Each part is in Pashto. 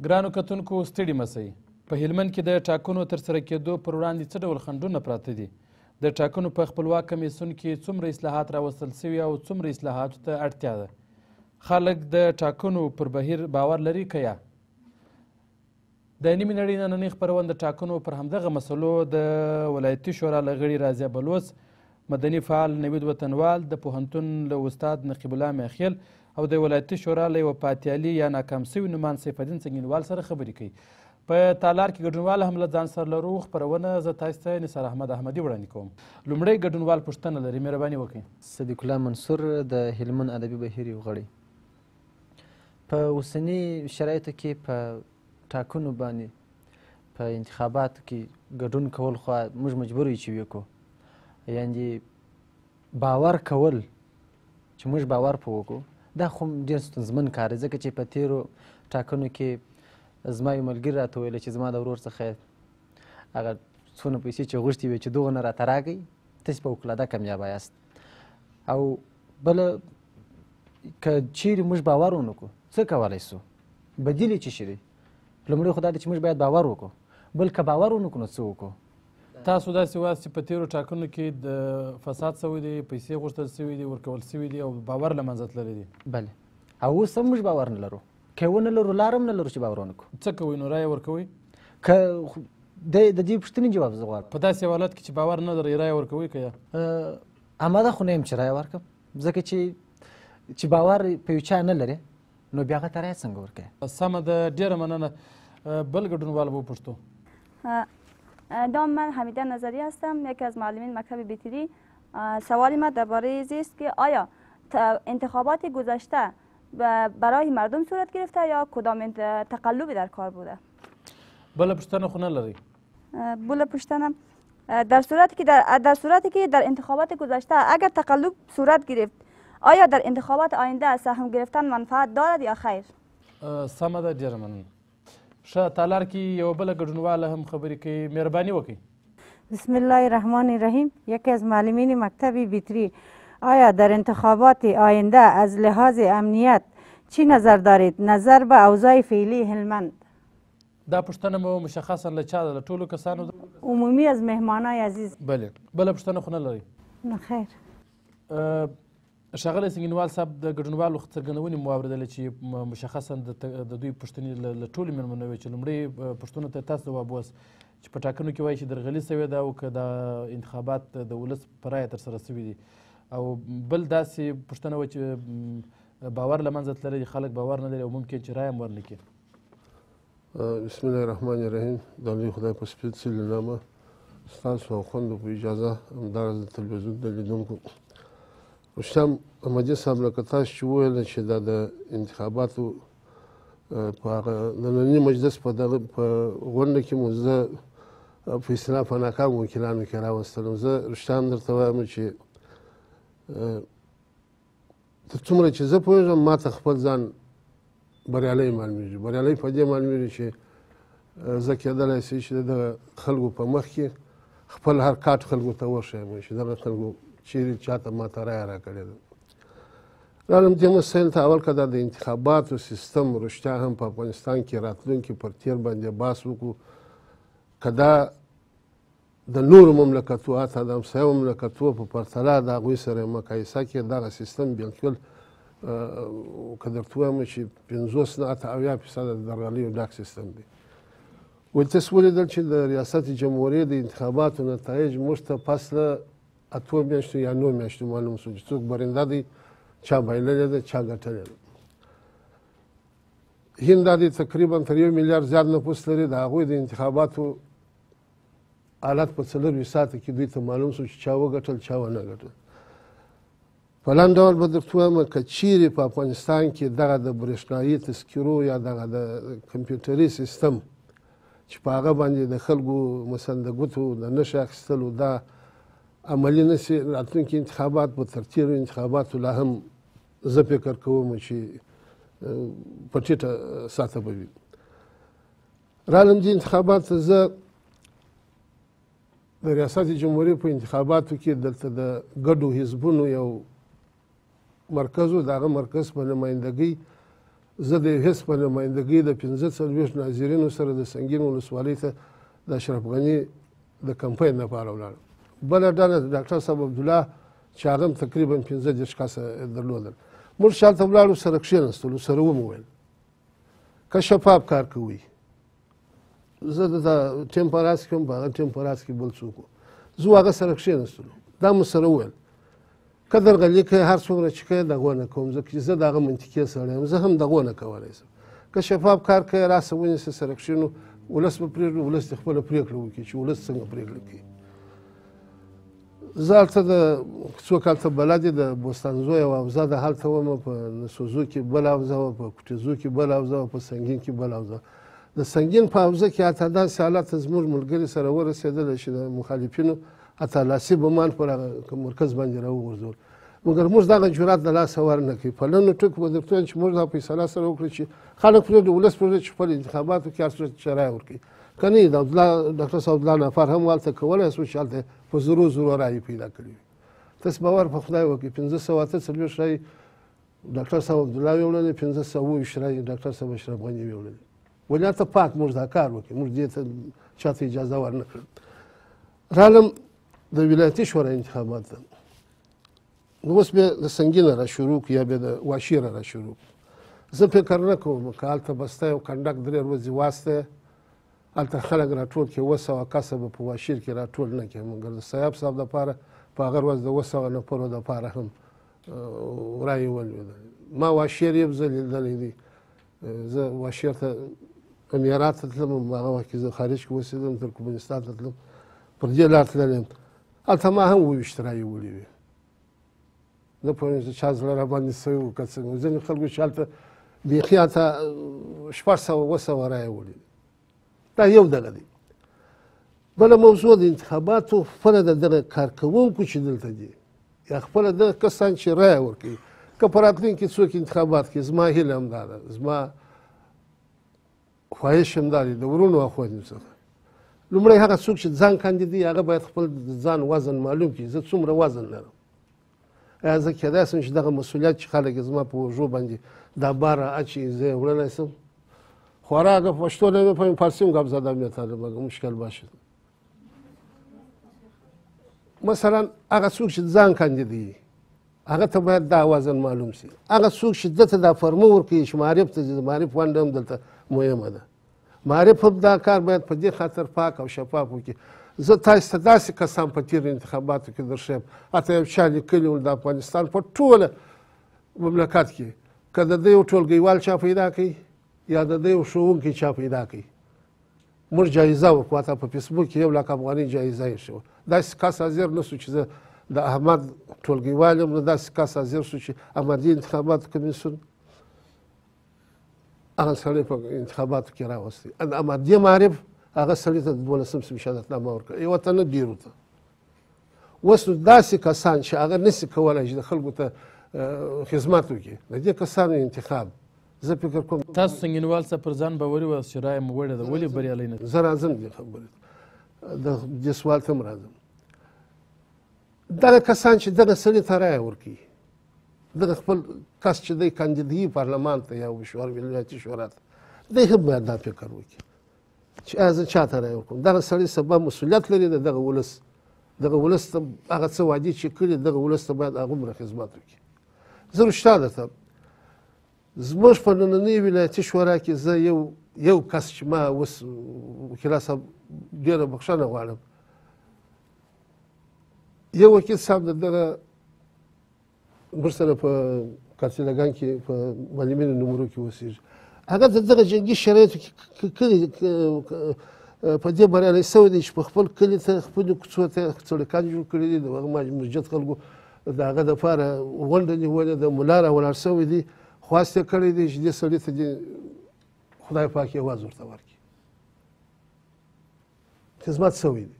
ګرانو کتونکو ستړي مه شئ. په هلمند کې د ټاکنو ترسره کېدو پر وړاندې څه ډول خنډونه پراته دي؟ د ټاکنو په خپلواک کمیسیون کې څومره اصلاحات راوستل سوي او څومره اصلاحاتو ته اړتیا ده؟ خلک د ټاکنو پر بهیر باور لري که یا؟ د نیمې نړۍ نننۍ خپرونه د ټاکنو پر همدغه مسلو د ولایتي شورا له غړي رازیه بلوڅ، مدني فعال نوید وطنوال، د پوهنتون له استاد نقیب الله میخیل او د ولایتي شورا له یوه پاتیالي یا ناکام سوي نومان سیف الدین سنګینوال سره خبرې کوي. په تالار کې ګډونوال هم له ځان سره لرو. خپرونه زه تاسو ته نثار احمد احمدي وړاندې کوم. لومړی ګډونوال پوښتنه لري، مهرباني وکړئ. صدیق الله منصور د هلمند ادبي بهیر یو غړی. په اوسني شرایطو کې په ټاکنو باندې په انتخاباتو کې ګډون کول خو موږ مجبور یو چې وکړو، یعنې باور کول چې موږ باور په وکړو دا خو ډېر ستونزمن کار دی، ځکه چې په تېرو ټاکنو کې زما یو ملګري راته ویله چې زما د ورور څخه هغه څونه پیسې چې غوښتې وې چې دغونه راته راکړئ، تاسې په فوقالعاده کامیابه یاست. او بله که چیرې موږ باور ونه کړو څه کولی سو؟ بدیل یې څه شی دی؟ لومړی خو دا دی چې موږ باید باور وکړو، بل که باور ونه کړو نو څه وکړو؟ تاسو داسې وایاست چې په تېرو ټاکنو کې د فساد سوی دی، پیسې غوښتل سوي دي، ورکول سوي دي او باور له منځه تللی دی. بله، او اوس هم موږ باور نه لرو. که یې ونه لرو لار هم نه لرو چې باور ونه کړو. څه کوئ نو؟ رایه ورکوئ؟ که د دې پوښتنې جواب زه غواړم. په داسې حالت کې چې باور نه لرئ رایه ورکوئ که یا؟ آماده خو نه یم چې رایه ورکړم، ځکه چې باور په یو چا نه لرې نو بیا هغه ته رایه څنګه ورکوې؟ سمه ده، ډېره مننه. بل ګډونوال به وپوښتو. دام من حمیده نظری هستم، یکی از معلمین مکتب بیتری. سوال ما درباره است که آیا انتخابات گذشته برای مردم صورت گرفته یا کدام تقلبی در کار بوده؟ بله پوښتنه خو نه لرئ؟ بله پوښتنه، در صورتی که در انتخابات گذشته اگر تقلب صورت گرفت آیا در انتخابات آینده سهم گرفتن منفعت دارد یا خیر؟ سمه ده، ډېره مننه. ښه، تالار کې یوه بله ګډونواله هم خبرې کوي، مهرباني وکړئ. بسم الله الرحمن الرحیم. یکی از معلمین مکتب بیتری، آیا در انتخابات آینده از لحاظ امنیت چی نظر دارید نظر به اوضاع فعلی هلمند؟ دا پوښتنه مو مشخصا له چا ده؟ له ټولو کسانو ده؟ عمومی از مهمانای عزیز. بله، بله پوښتنه خو نه لرئ؟ نه خیر. ښاغلی سنګینوال صاحب، د ګډونوالو څرګندونې مو واورېدلې چې مشخصا د دوی پوښتنې له ټولو مېرمنو وې چې لومړی پوښتنو ته تاسو ځواب ووایاست چې په ټاکنو کې وایي چې درغلي سوې ده او که دا انتخابات د ولس په رایه ترسره سوي دي، او بل داسې پوښتنه وه چې باور له منځه تللی دی، خلک باور نه لري او ممکن چې رایه هم ورنه کړي. بسم الله الرحمن الرحیم. د لوی خدای په سپېڅلي نامه ستاسو او خویندو په اجازه همداراز د تلویزیون د لیدونکو رستم احمدي صاحب لکه تاسو چې وویله چې دا د انتخاباتو په هغه ننني مجلس په غونډه کې مو زه په اصطلاح په ناکامو وکیلانو کې راوستلم. زه رښتیا درته وایم چې تر څومره چې زه پوهېږم ما ته خپل ځان بریالی معلومېږي. بریالی په دې معلومېږي چې زه کېدلی سي چې د خلکو په مخ کې خپل هر کاټ خلکو ته وښیم چې دغه خلکو چیرې چاته ما ته رایه راکړې ده. رالم دې مسایل ته اول که دا د انتخاباتو سیستم رښتیا هم په افغانستان کې راتلونکي پر تیر باندې بحث وکړو، که دا د نورو مملکتو حتی د همسایه مملکتو په پرتله د هغوی سره مقایسه کې دغه سیستم بالکل که درته ووایم چې 50 نه 80% د درغلیو ډک سیستم دی. ولې تاسو ولیدل چې د ریاست جمهوریې د انتخاباتو نتایج موږ ته پس له 8 میاشتو یا 9 میاشتو معلوم شو چې څوک برنده دی، چا بایللې ده، چا ګټلې ده. هند دا دی تقریبا تر 1 میلیارډ زیات نفوس لري، د هغوی د انتخاباتو حالت په 4 ساعته کې دوی ته معلوم شو چې چا وګټل چا ونه ګټل. په لنډ ډول به درته ووایم که چیرې په افغانستان کې دغه د برېښنایي تذکرو یا دغه د کمپیوټري سیستم چې په هغه باندې د خلکو مثلا د ګوتو د نښې اخیستلو دا عملي نه سي، راتلونکي انتخابات به تر تېرو انتخاباتو لا هم زه فکر کوم چې په ټیټه سطحه به وي. رالم دې انتخابات ته زه د ریاست جمهوریې په انتخاباتو کې دلته د ګډو حزبونو یو مرکز و، د هغه مرکز په نمایندګۍ زه د یو حزب په نمایندګۍ د 45 ناظرینو سره د سنګین ولسوالۍ ته د اشرف غني د کمپاین لپاره ولاړم. بله ډله د ډاکټر صاحب عبدالله چې هغه هم تقریبا 15 کسه درلودل. موږ چې هلته ولاړو سره کښېنستلو، سره ومو ویل که شفاف کار کوئ. زه د ټیم په راس کې هم په هغه ټیم په راس کې بل څوک و. زه هغه سره کښېنستلو، دا مو سره وویل که درغلي کوې هر څومره چې کوې دغه نه کوم، ځکه چې زه د هغه منطقي سړی یم، زه هم دغه نه کولی شم. که شفاف کار کوې راسه ونیسه سره کښېنو، ولس به پرېږدو، ولس دې خپله پرېکړه وکړي چې ولس څنګه پرېکړه کوي. زه هلته د څوک هلته بلد دي د بوستانزو یوه حوزه ده، هلته ومه په نسوزو کې بله حوزه وه، په کوټیزو کې بله حوزه وه، په سنګین کې بله حوزه. د سنګین په حوزه کې حتی داسې حالت زموږ ملګري سره ورسېدله چې د مخالفینو حتی لاسي بمان پر هغه مرکز باندې راوغورځول. مګر موږ دغه جرات د لاسه ورنه کوي. په لنډو ټکو به درته ووایم چې موږ دا فیصله سره وکړه چې خلک پرېږدي، ولس پرېږدي چې خپل انتخاباتو کې هر څوک چې رایه ورکوي. که نه یې د ډاکټر صاحب عبدالله نفر هم هلته کولی شو چې هلته په زرو رایې پیدا کړي وي. تاسو باور په خدای وکړئ 548 رایې ډاکټر صاحب عبدالله ویوړلې، 520 رایې ډاکټر صاحب اشرف غني ویوړلې. ولې هلته پاک موږ دا کار وکړو، موږ دې ته چاته اجازه ورنه کړل. رالم د ولایتي شورا انتخابات ته. اوس بیا د سنګینه را شروع کړو یا بیا د واشیره را شروع کړو. زه فکر نه کوم که هلته به ستا یو کنډک 3 ورځې واستې هلته خلک راټول کړي 200 کسه به په واشیر کې راټول نه کړي. مګر د سیاب صاحب دپاره په هغه ورځ د 200 نفرو دپاره هم رایې ولوېده. ما واشیر یو ځل لیدلی دی. زه واشیر ته امارات ته تلم، هغه وخت کې زه خارج کې اوسېدم، ترکمنستان ته تلم، پر دې لار تللی یم. هلته ما هم 22 رایې وړې وې. نه پوهېږم چې چا زړه راباندې سوی و که څنګه. ځینې خلکو چې هلته بیخي هلته 600 رایې وړې. دا یو دغه دی. بله موضوع د انتخاباتو خپله د دغه کارکوونکو چې دلته دي یا خپله دغه کسان چې رایه ورکوي، که په راتلونکي څوک انتخابات کوي، زما هیله همدا ده، زما خواهش همدا دی د ورونو او خویندو څخه. لومړی هغه څوک چې ځان کاندیدوي هغه باید خپل ځان وزن معلوم کړي. زه څومره وزن لرم، ایا زه کیدای شم چې دغه مسؤلیت چې خلک یې زما په اوږو باندې دا بار اچوي زه یې وړلی شم. خورا اگه پشتو نمی‌فهمیم فارسی هم گپ زدم میتونه مگه مشکل باشه. مثلا هغه څوک چې ځان کاندیدوي هغه ته باید دا وزن معلوم شي. هغه څوک چې دته دا فرمه ورکوي چې معرف ته ځي، معرف ونډه هم دلته مهمه ده. معرف هم دا کار باید په دې خاطر پاک او شفاف وکړي. زه تاسو ته داسې کسان په تېرو انتخاباتو کې درښیم، حتی یو چا لیکلي وو د افغانستان په ټوله مملکت کې که د ده یو ټولګیوال چا پیدا کوي یا د ده یو ښوونکی چا پیدا کوي، موږ جایزه ورکړو. حتی په فیسبوک کې 1 لک افغانۍ جایزه ایښې وه. داسې کس حاضر نه شو چې زه د احمد ټولګیوال یم، نو داسې کس حاضر شو چې احمدي انتخاباتو کمیسیون هغه سړی په انتخاباتو کې راوستی. احمدي معرف هغه سړي ته د 12 شهادتنامه ورکړه، یوه ته نه ډېرو ته. اوس نو داسې کسان چې هغه نسي کولی چې د خلکو ته خدمت وکړي، د دې کسانو انتخاب زه فکر کوم. تاسو سنګینوال څه پر ځان باوري واست چې رایه مو وړې ده، ولې بریالی نه؟ زه راځم دې خبرې د دې سوال ته هم راځم. دغه کسان چې دغه سړي ته رایه ورکوي، دغه خپل کس چې دی کاندیدوي پارلمان ته یا ولایتي شورا ته، دی هم باید دا فکر وکړي چې ایا زه چا ته رایه ورکوم. دغه سړي سبا مسؤلیت لري د دغه ولس ته هغه څه وعدې چې کړي دغه ولس ته باید هغومره خدمت وکړي. زه رښتیا درته زموږ په نننۍ ولایتي شورا کې زه یو کس چې ما اوس وکیلا صاحب ډېره بخښنه غواړم، یو وکیل صاحب د دغه موږ سره په کارسیلګان کې په معلمینو نمرو کې اوسېږي، هغه د دغه جنګي شرایطو کې په دې بریالی شوی دی چې په خپل کلي ته خپلو کوڅو ته سړکان جوړ کړي دي، د هغه مسجد خلکو د هغه دپاره غونډه نیولې ده، ملا راولاړ شوی دی، خواست یې کړی دی چې دې سړي ته دې خدای پاک یوازې ورته ورکړي. خدمت شوی دی.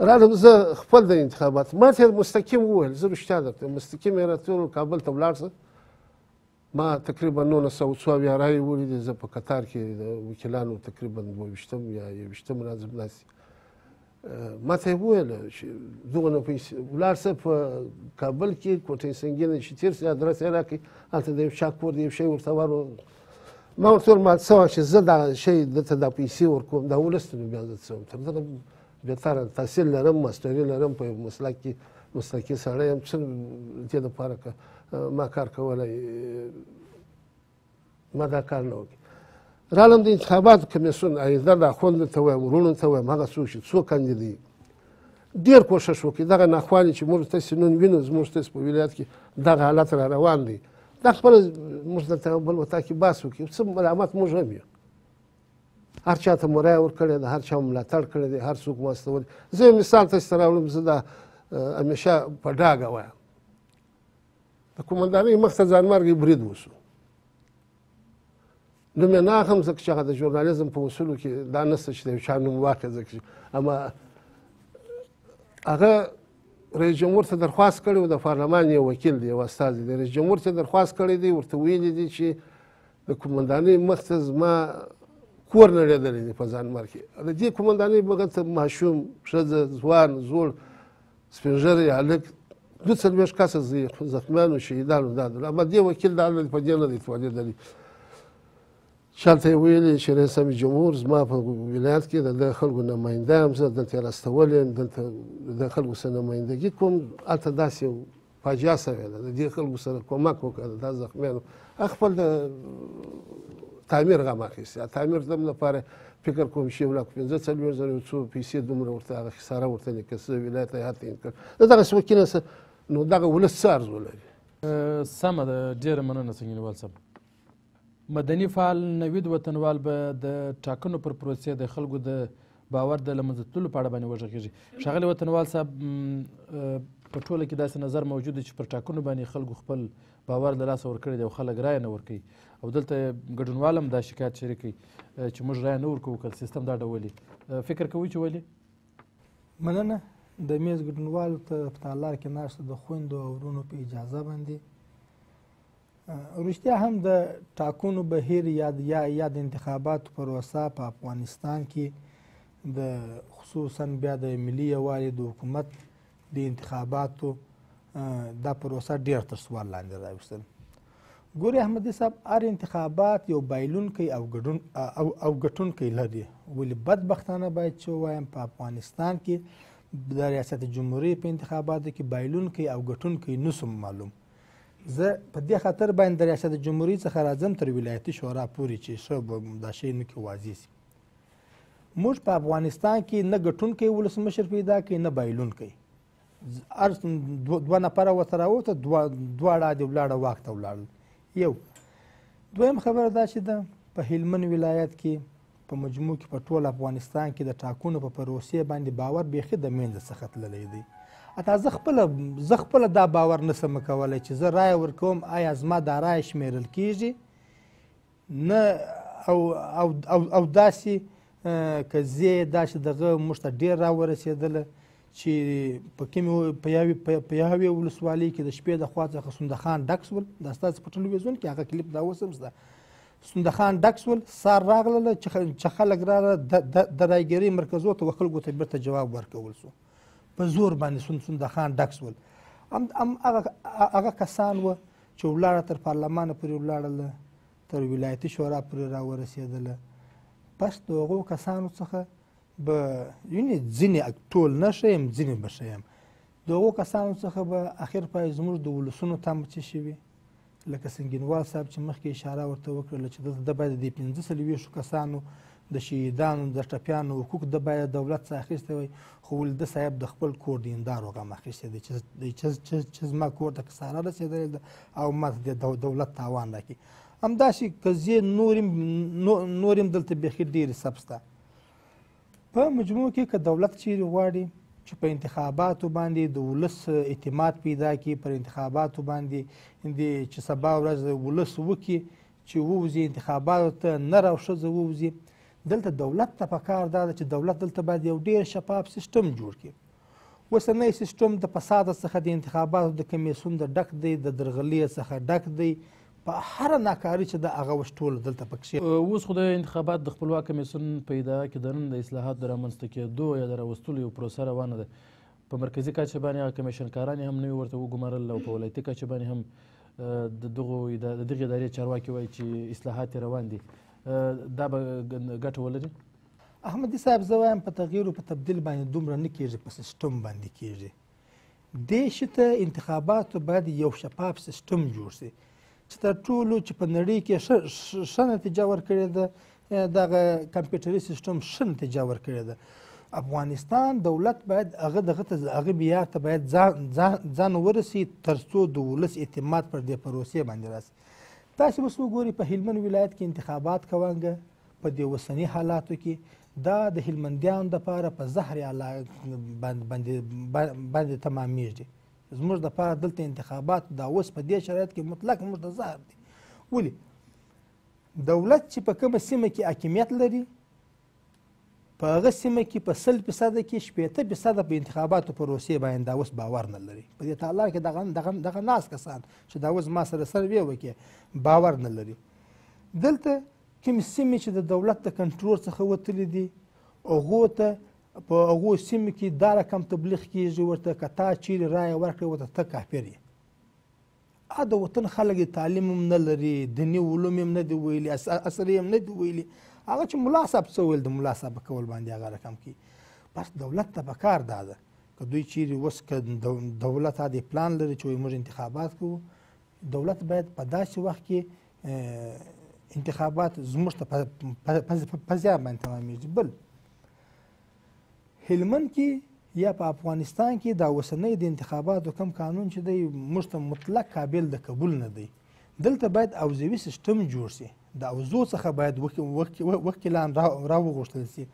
رالم زه خپل د انتخابات ما ته مستقیم وویل، زه رښتیا درته مستقیم یې راته کابل ته ولاړ شه. ما تقریبا 900 رایې ولیدې. زه په قطار کې د وکیلانو تقریبا 22 یا 21 راځم داسې. ما ته یې وویل چې دغونه پیسې ولاړ شه په کابل کې کوټې سنګینه چې تېر سي ادرس یې راکړي، هلته د یو چا کور د یو شی ورته ما ورته وویل ما څه وخت چې زه دغه شی دته دا پیسې ورکوم دا ولس ته نو بیا زه څه وم تر دغه بهتره تحصیل لرم ماسټري لرم په یو مسلک کې مسلکي سړی یم څه دې دپاره که ما کار کولی ما دا کار نه وکړي رالم د انتخاباتو کمیسیون آینده دا خوندو ته وایم وروڼو ته وایم هغه څوک چې څو کاندیدي ډېر کوښښ وکړي دغه ناخوالې چې موږ تاسې نن وینو زموږ تاسې په ولایت کې دغه حالت را روان دی دا خپله موږ دلته بل وطا کې بحث وکړي څه ملامت موږ هم یو هر چا ته مو رایه ورکړې ده هر چا مو ملاتړ کړی دی هر څوک مو استولی زه یو مثال تاسې ته راوړم زه دا همیشه په ډاګه وایم د قومندانۍ مخ ته ځانمرګی برید وشو نوم یې نه اخلم ځکه چې هغه د ژورنالیزم په اصولو کې دا نشته چې د یو چا نوم واخلې ځکه چې اما هغه رئیس جمهور ته درخواست کړی و د پارلمان یو وکیل دی یو استازی دی رئیس جمهور ته درخواست کړی دی ورته ویلي دي چې د قومندانۍ مخ ته زما کور نړېدلی دی په ځانمر کې د دې قومندانۍ بغل ته ماشوم ښځه ځوان زوړ سپین ږیری هلک 22 کسه زخمیانو شهیدانو دا دل اما دې وکیل دا په دې نه دی توانېدلی چاته یې ویلي چې رئیس جمهور زما په ولایت کې د خلکو نماینده یم زه دلته یې راستولی یم دلته د خلکو سره نمایندګي کوم هلته داسې یو فاجعه سوې ده د دې خلکو سره کومک وکړه دا زخمیانو خپل د تعمیر غم اخیستی تعمیر دم لپاره فکر کوم چې 145,000 یو څو پیسې دومره ورته هغه خساره ورته لیکه څه ولایت یې هلته انکار د دغسې وکیل نه نو دغه ولس څه ارزو لري سمه ده ډېره مننه سنګینوال صاحب مدني فعال نوید وطنوال به د ټاکنو پر پروسې د خلکو د باور د له منځه تللو په اړه باندې وږغېږي ښاغلی وطنوال صاحب په ټوله کې داسې نظر موجود دی چې پر ټاکنو باندې خلکو خپل باور له لاسه ورکړی دی او خلک رایه نه ورکوي او دلته ګډونوال هم دا شکایت شریکوي چې موږ رایه نه ورکوو که سیستم دا ډول فکر کوئ چې ولې مننه د میز ګډونوالو ته په تالار کې ناسته د خویندو او ورونو په اجازه باندې رښتیا هم د ټاکنو بهیر یا د انتخاباتو پروسه په افغانستان کې د خصوصا بیا د ملي یووالي د حکومت د انتخاباتو دا پروسه ډېر تر سوال لاندې راوستل ګورې احمدي صاحب هر انتخابات یو بایلونکی او ګټونکی لري ولې بدبختانه باید چې ووایم په افغانستان کې د ریاست جمهوریې په انتخاباتو کې بایلونکی او ګټونکی نسم معلوم زه په دې خاطر باندې د ریاست جمهوریې څخه راځم تر ولایتي شورا پورې چې ښه دا شی نه کې واضح شي موږ په افغانستان کې نه ګټونکی ولسمشر پیدا کړي نه بایلونکی هر دوه نفره ورته راوته دواړه عادي ولاړه واک ته ولاړل یو دویم خبره دا چې ده په هلمند ولایت کې په مجموع کې په ټول افغانستان کې د ټاکنو په پروسې باندې باور بیخي د منځه څخه تللی دی اته زه خپله دا باور نسم کولی چې زه رایه ورکوم آیا زما دا رایه شمیرل کیږي نه او داسې که زه داسې دغه موږ ته ډېر راورسېدله چې په یوې ولسوالۍ کې د شپې د خوا څخه سندخان ډک سول دا ستاسې په ټلویزیون کې هغه کلیپ دا اوس هم شته سندخان ډک سول سار راغلله چې خلک راغله د رایګرۍ مرکزو ته و خلکو ته بیرته جواب ورکول سو په زور باندې سندخان ډک سول هغه کسان وه چې ولاړه تر پارلمانه پورې ولاړله تر ولایتي شورا پورې راورسېدله بس د هغو کسانو څخه به یعنې ځینې ټول نه ښیم ځینې به ښیم د هغو کسانو څخه به اخر پای زموږ د ولسونو تمه څه شوي لکه سنګینوال صاحب چې مخکې اشاره ورته وکړله چې دلته د باید د 15 کسانو د شهیدانو د ټپیانو حقوق د باید دولت څخه اخیستی وی خو ولده صاحب د خپل کور د هندارو غم اخیستی دی چې زما کور ته کساره رسېدلی ده او ما ته د دولت تاوان راکړي همداسې قضیې نور هم دلته بیخي ډېرې سبسته په مجموع کې که دولت چیرې غواړي چې په انتخاباتو باندې د ولس اعتماد پیدا کړي پر انتخاباتو باندې چې سبا ورځ ولس وکړي چې ووځي انتخاباتو ته نر او ښځه ووځي دلته دولت ته پکار دا ده چې دولت دلته باید یو ډېر شفاف سیستم جوړ کړي اوسنی سیستم د فساده څخه د انتخاباتو د کمیسیون د ډک دی د درغلۍ څخه ډک دی په هره ناکاري چې د هغه وش ټوله دلته پکښې اوس خو د انتخابات د خپلواک کمیسیون په اداره کې دننه د اصلاحاتو د رامنځته کېدو یا د راوستلو یو پروسه روانه ده په مرکزي کچه باندې هغه کمیشنکاران هم نوي ورته وګمارل او په ولایتي کچه باندې هم د دغې ادارې چارواکي وایي چې اصلاحات یې روان دي، دا به ګټه ولري؟ احمدي صاحب زه وایم په تغییر او په تبدیل باندې دومره نه کېږي، په سیسټم باندې کېږي. دې شي ته انتخاباتو باید یو شفاف سیسټم جوړ شي چې تر ټولو چې په نړۍ کې ښه نتیجه ورکړې ده، دغه کمپیوټري سیسټم ښه نتیجه ورکړې ده. افغانستان دولت باید هغه معیار ته باید ځان ورسي تر څو د ولس اعتماد پر دې پروسې باندې راسي. تاسې اوس وګورئ په هلمند ولایت کې انتخابات کوانګه په دې اوسني حالاتو کې دا د هلمندیانو دپاره په زهر باندې تمامیږي. زموږ دپاره دلته انتخابات دا اوس په دې شرایط کې مطلق موږ ته زهر دي. ولې دولت چې په کومه سیمه کې حاکمیت لري په هغه سیمه کې په 100% کې 60% په انتخاباتو پروسې باندې دا اوس باور نه لري. په دې تعالی کې دغه ناس کسان چې دا اوس ما سره سروې وکړي باور نه لري. دلته کوم سیمې چې د دولت د کنټرول څخه وتلي دي هغو ته په هغو سیمو کې دا رقم تبلیغ کېږي ورته که تا چیرې رایه ورکړې ورته ته کافر یې. د وطن خلک تعلیم هم نه لري، دیني علوم هم نه دي ویلي، عصري هم نه دي ویلي. هغه چې ملا صاحب څه ویل د ملا صاحب کول باندې هغه رقم کوي. بس دولت ته پکار دا ده که دوی چیرې اوس که دولت دا پلان لري چې موږ انتخابات کوو، دولت باید په داسې وخت کې انتخابات زموږ ته په ځای باندې تمامیږي. بل هلمند کې یا په افغانستان کې دا اوسنی د انتخاباتو کم قانون چې دی موږ ته مطلق قابل د قبول نه دی. دلته باید اوضاعي سیسټم جوړ شي، د اوضاع څخه باید وکیلان راوغوښتل شي.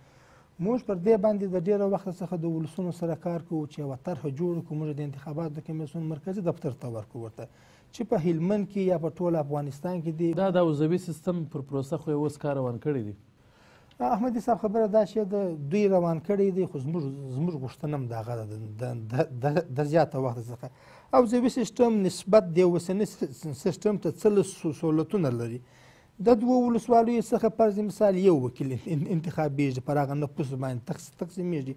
موږ پر دې باندې د ډېره وخت څخه د ولسونو سره کار کوو چې یوه طرحه جوړه کړو. موږ د انتخاباتو کمیسیون مرکزي دفتر ته ورکړو ورته چې په هلمند کې یا په ټول افغانستان کې دی. دا د اوضاعي سیستم پر پروسه خو یې اوس کار روان کړی دی. احمدي صاحب خبره دا چې د دوی روان کړی دی، خو زموږ غوښتنه هم د هغه ده د زیاته وخت څخه. اوضاعي سیستم نسبت د اوسني سیستم ته څه سهولتونه لري. د دوو ولسوالیو څخه فرض مثال یو وکیل انتخابېږي، پر هغه نفوس باندې تقسیمېږي.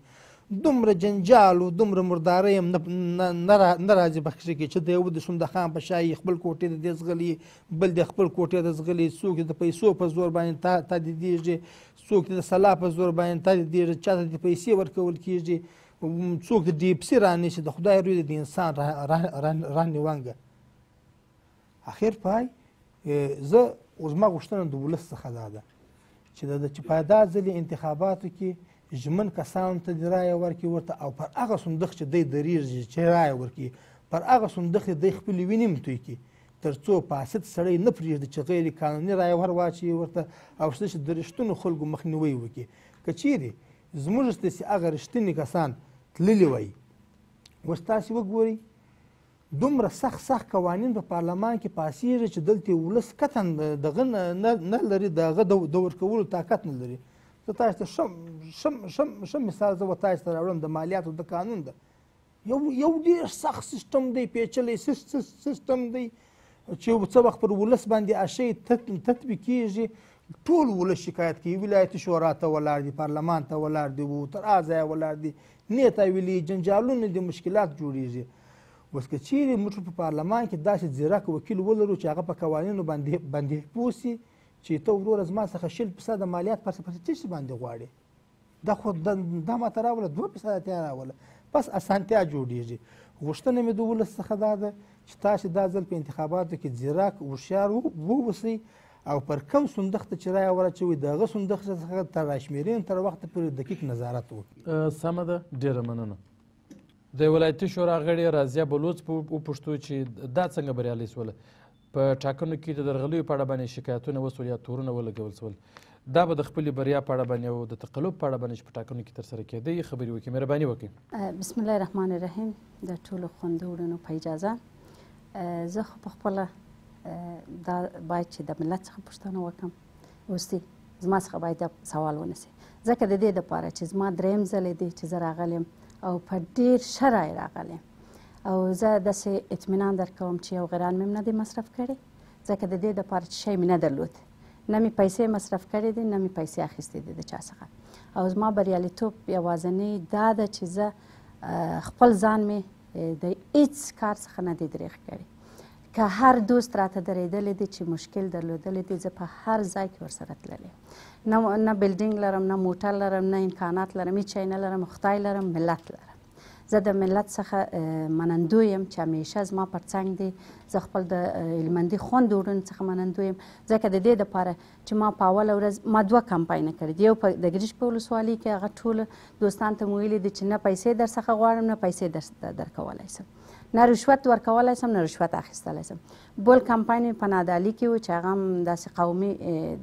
دومره جنجال و دومره مردارۍ هم نه راځي په کښې کې چې د یو د شونده خان په شا یې خپل کوټې د دې زغلي، بل د خپل کوټې د زغلي، څوک د پیسو په زور باندې تادیدېږي، څوک د سلا په زور باندې تادیدېږي، چا ته د پیسې ورکول کېږي، څوک د ډیپسي رانیسي. د خدای روی د انسان رانیوانګه. اخر پای زه زما غوښتنه د ولس څخه دا ده چې په دا ځلې انتخاباتو کې ژمن کسانو ته د رایه ورکړي ورته، او پر هغه صندوق چې دی درېږي چې رایه ورکړي پر هغه صندوق یې دی خپلې وینې هم توی کړي، تر څو فاسد سړی نه پرېږدي چې غیر قانوني رایه ور واچوي ورته او چې د رښتونو خلکو مخنیوی وکړي. که چیرې زموږ داسې هغه رښتیني کسان تللي وای، اوس تاسې وګورئ دومره سخت قوانین په پارلمان کې پاسېږي چې دلته ولس قطعا دغه نه لري، د هغه د ورکولو طاقت نه لري. زه تاسو ته ښه مثال زه تاسو ته راوړم د مالیاتو د قانون ده. یو ډېر سخت سیستم دی، پیچلی سیستم دی چې څه وخت پر ولس باندې اشی تطبیق کېږي، ټول ولس شکایت کوي. ولایتي شورا ته ولاړ دي، پارلمان ته ولاړ دي، تر ځایه ولاړ دي، نیته ویلي جنجالونه دي، مشکلات جوړېږي. اوس که چیرې موږ په پارلمان کې داسې ځیرک وکیل ولرو چې هغه په قوانینو باندې پوه سي چې ته وروره زما څخه 0% مالیات په څه شي باندې غواړې، دا خو دا ماته راوله 2% ته راوله، بس اسانتیا جوړېږي. غوښتنه مې د ولس څخه دا ده چې تاسې دا ځل په انتخاباتو کې ځیرک هوښیار واوسئ او پر کوم صندوق ته چې رایه ور د هغه صندوق څخه تر راشمېرنې تر وخته پورې دقیق نظارت وکړي. سمه ده، ډېره مننه. د ولایتي شورا غړې رازیه بلوڅ وپوښتو چې دا څنګه بریالۍ سوله؟ په ټاکنو کې د درغلیو په اړه باندې شکایتونه وسول یا تورونه ولګول سول، دا به د خپلې بریا په اړه باندې او د تقلب په اړه باندې چې په ټاکنو کې ترسره کېدی خبرې وکړي. مهرباني وکړئ. بسم الله الرحمن الرحیم. د ټولو خوندو وروڼو په اجازه زه خو پخپله دا باید چې د ملت څخه پوښتنه وکړم، اوسي زما څخه باید دا سوال ونیسي، ځکه د دې دپاره چې زما دریم ځل دی چې زه راغلم او په ډېر ښه رای راغلم، او زه داسې اطمینان درکوم چې یو غران مې نه دی مصرف کړی، ځکه د دې دپاره چې شی مې نه درلود، نه مې پیسې مصرف کړې دي نه مې پیسې اخیستې دي د چا څخه. او زما بریالیتوب یوازینی دا ده چې زه خپل ځان مې د هېڅ کار څخه نه دی دریغ کړی. که هر دوست راته درېدلی دی چې مشکل درلودلی دی زه په هر ځای کې ورسره تللی نه بلډینګ لرم نه موټر لرم نه امکانات لرم هېڅ شی نه لرم خدای لرم ملت لرم زه د ملت څخه منندوی یم چې همیشه زما پر څنګ دی زه خپل د هلمندي خویندو وروڼو څخه منندوی یم ځکه د دې دپاره چې ما په اوله ورځ ما 2 کمپاینه کړي دي یو د ګریش په ولسوالۍ کې هغه ټولو دوستانو ته مې ویلي دي چې نه پیسې در څخه غواړم نه پیسې درکولی شم نه رشوت ورکولی شم نه رشوت اخیستلی شم بل کمپاین مې په نادعلي کې و چې هغه هم داسې قومي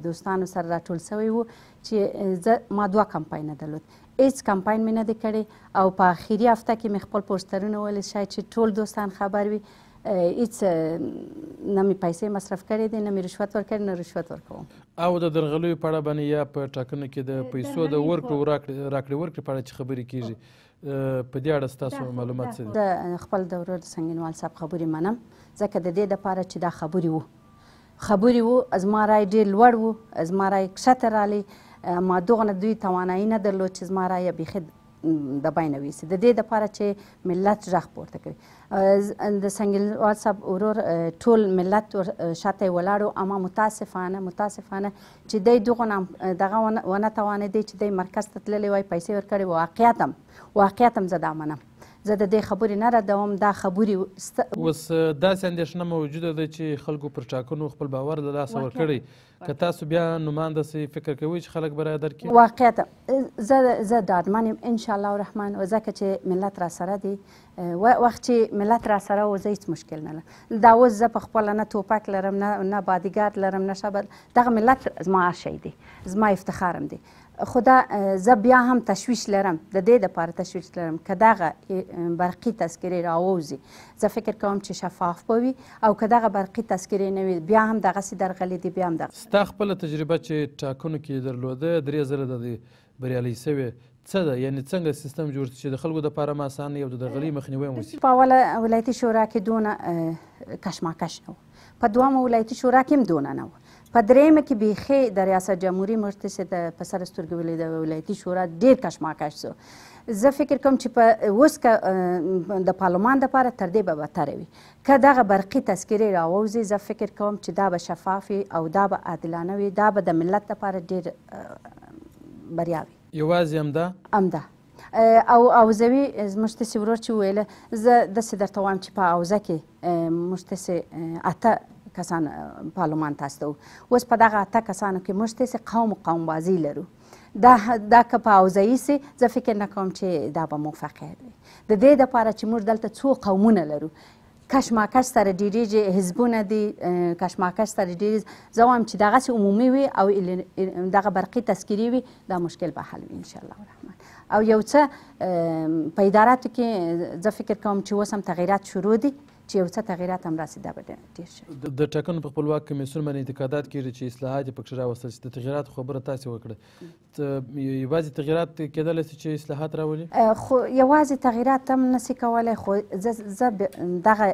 دوستانو سره راټول سوی و چې زه ما 2 کمپاینه درلود هیڅ کمپاین مې نه دی کړی او په اخري هفته کې مې خپل پوسټرونه ویلي شاید چې ټول دوستان خبر وي هیڅ نه مې پیسې مصرف کړی دی نه مې رشوت ورکړی نه رشوت ورکوم او د درغلیو په اړه باندې یا په ټاکنو کې د پیسو د ورکړو راکړې ورکړې په اړه چې خبرې کیږي په دې اړه ستاسو معلومات څه دي؟ زه خپل د ورور د سنګینوال صاحب خبرې منم ځکه د دې دپاره چې دا خبرې وو زما رای ډېر لوړ وو زما رای کښته رالی ما دغه دوی توانایي نه درلود چې زما رایه بیخي د بینه ویسي د دې دپاره چې ملت غږ پورته کوي د سنګینوال صاحب ورور ټول ملت شاته یې ولاړ و اما متاسفانه چې دی دغه ونه توانېدی چې دی مرکز ته تللی وای پیسې ورکړې واقعیت هم زه دا منم زه د دې خبرې نه ردوم دا خبرې اوس داسې اندېښنه موجوده ده چې خلکو پر ټاکنو خپل باور له لاسه ورکړی که تاسو بیا نومانده سئ فکر کوئ چې خلک به رایه درکړي؟ واقعیت زه ډاډمن یم انشاءالله الرحمن ځکه چې ملت را سره دی وخت چې ملت را سره و زه هېڅ مشکل نه لرم دا اوس زه په خپله نه توپک لرم نه بادیګارد لرم نه شبل دغه ملت زما هر شی دی زما افتخارم دی خو دا زه بیا هم تشویش لرم د دې دپاره تشویش لرم که دغه برقي تذکرې راووځي زه فکر کوم چې شفاف به وي او که دغه برقي تذکرې نه وي بیا هم دغسې درغلي دي بیا هم دغه ستا خپله تجربه چې ټاکنو کې درلوده 3 ځله د بریالۍ سوې څه ده یعنې څنګه سیستم جوړ چې د خلکو دپاره هم اسانه او د درغلۍ مخنیوی هم وشي؟ په اوله ولایتي شورا کې دونه کشمکش نه و په دویمه ولایتي شورا کې هم دونه نه و په دریمه کې بیخي د ریاست جمهوري مجلس د په سر سترګو د ولایتي شورا ډېر کشمکش سو زه فکر کوم چې په اوس که د پارلمان دپاره تر دې به بهتره وي که دغه برقي تذکرې راووځي زه فکر کوم چې دا به شفاف وي او دا به عادلانه وي دا به د ملت دپاره ډېر بریا وي یوازې همدا او اوزوي زموږ تاسې ورور چې وویله زه داسې درته وایم چې په اوزه کې موږ تاسې 8 کسان پارلمان ته استو اوس په دغه 8 کسانو کې موږ تاسې قوم بازی لرو دا که په اوزایي سي زه فکر نه کوم چې دا به موفقیت وي د دې دپاره چې موږ دلته څو قومونه لرو کشمکش سره ډېرېږي حزبونه دي کشمکش سره ډېرېږي زه وایم چې دغسې عمومي وي او دغه برقي تذکرې وي دا مشکل به حل وي انشاءالله الرحمن او یو څه په اداراتو کې زه فکر کوم چې اوس هم تغییرات شروع دي چې یو څه تغییرات هم راسي دا به ډېر ښه د ټاکنو په خپلواک کمیسیون باندې انتقادات کېږي چې اصلاحات یې پکښې راوستل شي د تغییراتو خبره تاسې وکړه یوازې تغییرات کېدلی شي چې اصلاحات راولي خو یوازې تغییرات هم نسي کولی خو زه دغه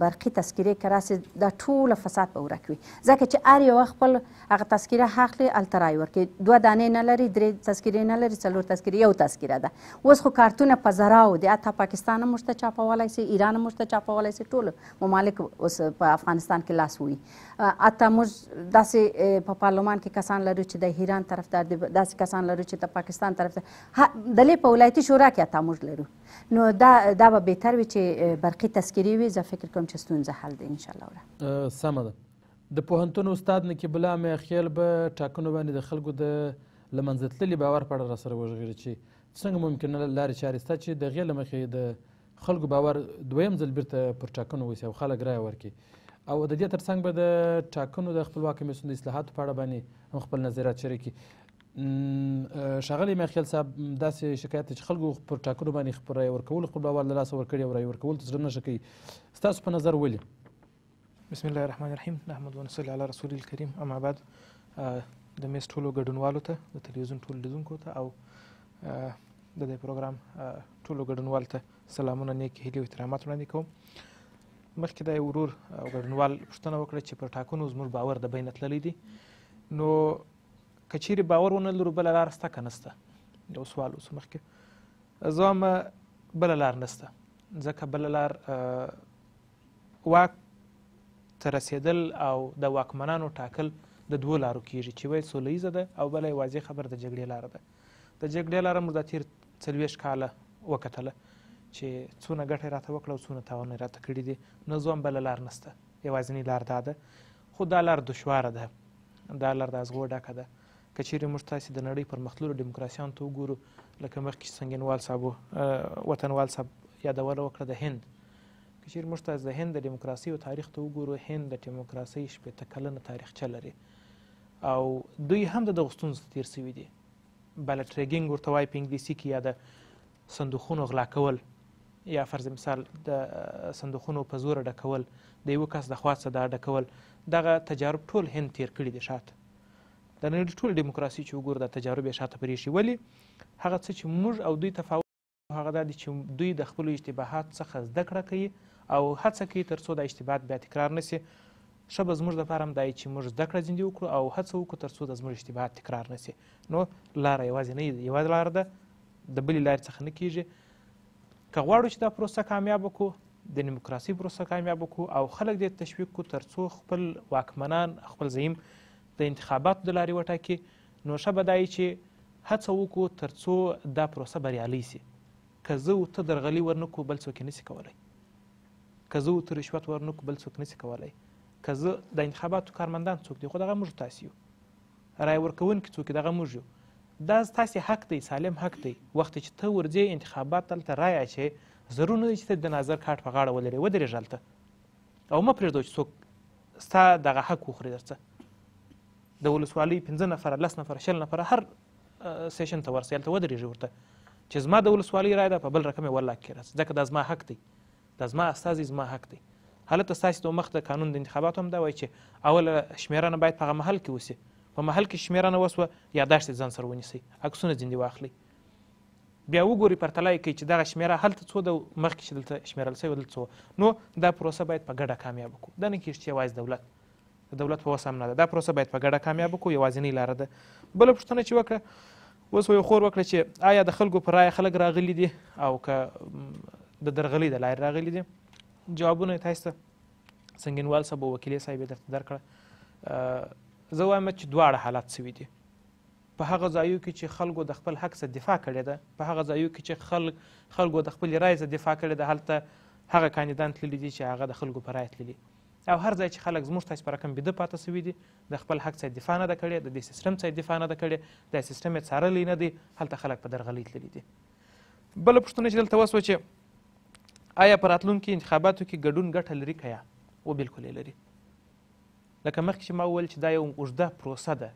برقي تذکرې که راسي دا ټوله فساد به ورک وي ځکه چې هر یو خپل هغه تذکره اخلي هلته رای ورکوي 2 دانې نه لري 3 تذکرې نه لري 4 تذکرې یو تذکره ده اوس خو کارتونه په زراو دي حتی پاکستان هم موږ ته چاپولی سي ایران هم موږ ته چاپولی سي ټول ممالک اوس په افغانستان کې لاس وي حتی موږ داسې په پارلمان کې کسان لرو چې د ایران طرفدار دي داسې کسان لرو چې د پاکستان طرفدار دلې په ولایتي شورا کې حتی موږ لرو نو دا به بهتر وي چې برقي تذکرې وي زه فکر کوم چې ستونزه حل دی انشاءالله سمه ده د پوهنتون استاد نقیب الله میاخیل به ټاکنو باندې د خلکو د له منځه تللي باور په اړه راسره وغږېږي چې څنګه ممکنه لارې چارې شته چې د هغې له مخې د خلکو باور دویم ځل بیرته پر ټاکنو وسي او خلک رایه ورکړي او د دې تر څنګ به د ټاکنو د خپلواک کمیسیون د اصلاحاتو په اړه باندې هم خپل نظریات شریک کړي ښاغلی میاخیل صاحب داسې شکایت دی چې خلکو پر ټاکنو باندې خپل رایه ورکولو خپل باور له لاسه ورکړي او رایه ورکولو ته زړه نه ښه کوي ستاسو په نظر ولې؟ بسم الله الرحمن الرحیم نحمد ونصلي علی رسول الکریم اما بعد د میز ټولو ګډونوالو ته د تلویزیون ټولو لیدونکو ته او د دې پروګرام ټولو ګډونوالو ته سلامونه نیکې هیلې او احترامات وړاندې کوم مخکې د ورور او ګډونوال پوښتنه وکړه چې پر ټاکنو زموږ باور د بینه تللی دی نو که چیرې باور ونه لرو بله لاره شته که نشته یو سوال اوس مخکې زه وایم بله لار نشته ځکه بله لار واک ته رسېدل او د واکمنانو ټاکل د دوو لارو کېږي چې یوه سوله ییزه ده او بله یې واضح خبره د جګړې لاره ده. د جګړې لاره موږ دا تېر 40 کاله وکتله چې څونه ګټه یې راته وکړه او څونه تاوان یې راته کړي دي. نو زه بله لار نشته، یوازینۍ لار دا ده، خو دا لار دشواره ده، دا لار د ازغو ډکه ده. که چیرې موږ تاسې د نړۍ پرمختللو ډیموکراسیانو ته وګورو، لکه مخکې سنګینوال صاحب وطنوال صاحب یادونه وکړه د هند، که چیرې موږ تاسې د هند د ډیموکراسۍ تاریخ ته وګورو، هند د ډیموکراسۍ 80 کلنه تاریخچه لري او دوی هم د دغو ستونزو تېر سوي دي. بیلټ ریګینګ ورته وایي په انګلیسي کې، یا د صندوقونو غلا کول، یا فرض مثال د صندوقونو په زوره ډکول، د یوه کس د خوا څخه دا ډکول. دغه تجارب ټول هند تېر کړي دي شاته. د نړۍ ټول ډیموکراسي چې وګورو دا تجارب یې شاته پرېښي. ولې؟ هغه څه چې موږ او دوی تفاوت هغه دا دی چې دوی د خپلو اشتباهات څخه زده کړه کوي او هڅه کوي تر څو دا اشتباهات بیا تکرار نه سي. ښه به زموږ دپاره هم دا چې موږ زده کړه ځینې وکړو او هڅه وکړو تر څو د زموږ اشتباهات تکرار نه سي. نو لاره یوازینۍ ده، یوه لاره ده، د بلې لارې څخه نه کېږي. که غواړو چې دا پروسه کامیابه کړو، د ډیموکراسۍ پروسه کامیابه کړو او خلک دې تشویق کړو تر څو خپل واکمنان، خپل زعیم د انتخاباتو د لارې وټاکي، نو ښه به دا وي چې هڅه وکړو تر څو دا پروسه بریالۍ سي. که زه او ته درغلي ورنکړو بل څوک یې نسي کولی، که زه او ته رشوت ورنکړو بل څوک نسي کولی، که زه د انتخاباتو کارمندان څوک دي خو دغه موږ تاسې یو، رایه ورکوونکي څوک دغه موږ یو. دا تاسې حق دی، سالم حق دی. وخت چې ته ورځې انتخابات دلته رایه اچوې، ضرور نه دی چې ته د نظر کارت په غاړه ولرې، ودرېږه هلته او مه پرېږدو چې څوک ستا دغه حق وخوري درڅه. د ولسوالۍ 5 نفره 10 نفره 20 نفره هر سیشن ته ورسئ، هلته ودرېږي ورته چې زما د ولسوالۍ رایه ده، په بل رقم یې والله کېږي، ځکه دا زما حق دی، دا زما استازی زما حق دی. هلته ستاسې د مخ د قانون د انتخاباتو هم دا وایي چې اوله شمېرنه باید په هغه محل کې وسي. په محل کې شمېرنه وسوه، یاداشت یې ځان سره ونیسئ، عکسونه ځینې واخلئ، بیا وګورئ پرتله یې کوئ چې دغه شمېره هلته څو ده، مخکې چې دلته شمېرل سوې دلته څو. نو دا پروسه باید په ګډه کامیابه کړو. دا نه کېږي چې یوازې د دولت په وس هم نه ده، دا پروسه باید په ګډه کامیابه کړو، یوازینۍ لاره ده. بله پوښتنه چې وکړه، اوس یو خور وکړه چې آیا د خلکو په رایه خلک راغلي دي او که د درغلۍ د لارې راغلي دي؟ جوابونه یې تاسو ته سنګینوال صاحب او وکیلې صاحب یې درته درکړه. زه وایم چې دواړه حالات سوي دي. په هغه ځایو کې چې خلکو د خپل حق څخه دفاع کړې ده، په هغه ځایو کې چې خلکو د خپلې رایې څخه دفاع کړې ده، هلته هغه کاندیدان تللي دي چې هغه د خلکو په رایه تللي. او هر ځای چې خلک زموږ تاسې په رقم بیده پاته سوي دي، د خپل حق څخه دفاع نه ده کړې، د دې سیسټم څخه دفاع نه ده کړې، دا سیسټم یې څارلی نه دی، هلته خلک په درغلۍ تللي دي. بله پوښتنه چې دلته وسوه چې آیا په راتلونکي انتخاباتو کې ګډون ګټه لري که یا؟ و بالکل یې لري. لکه مخکې چې ما وویل چې دا یو اوږده پروسه ده،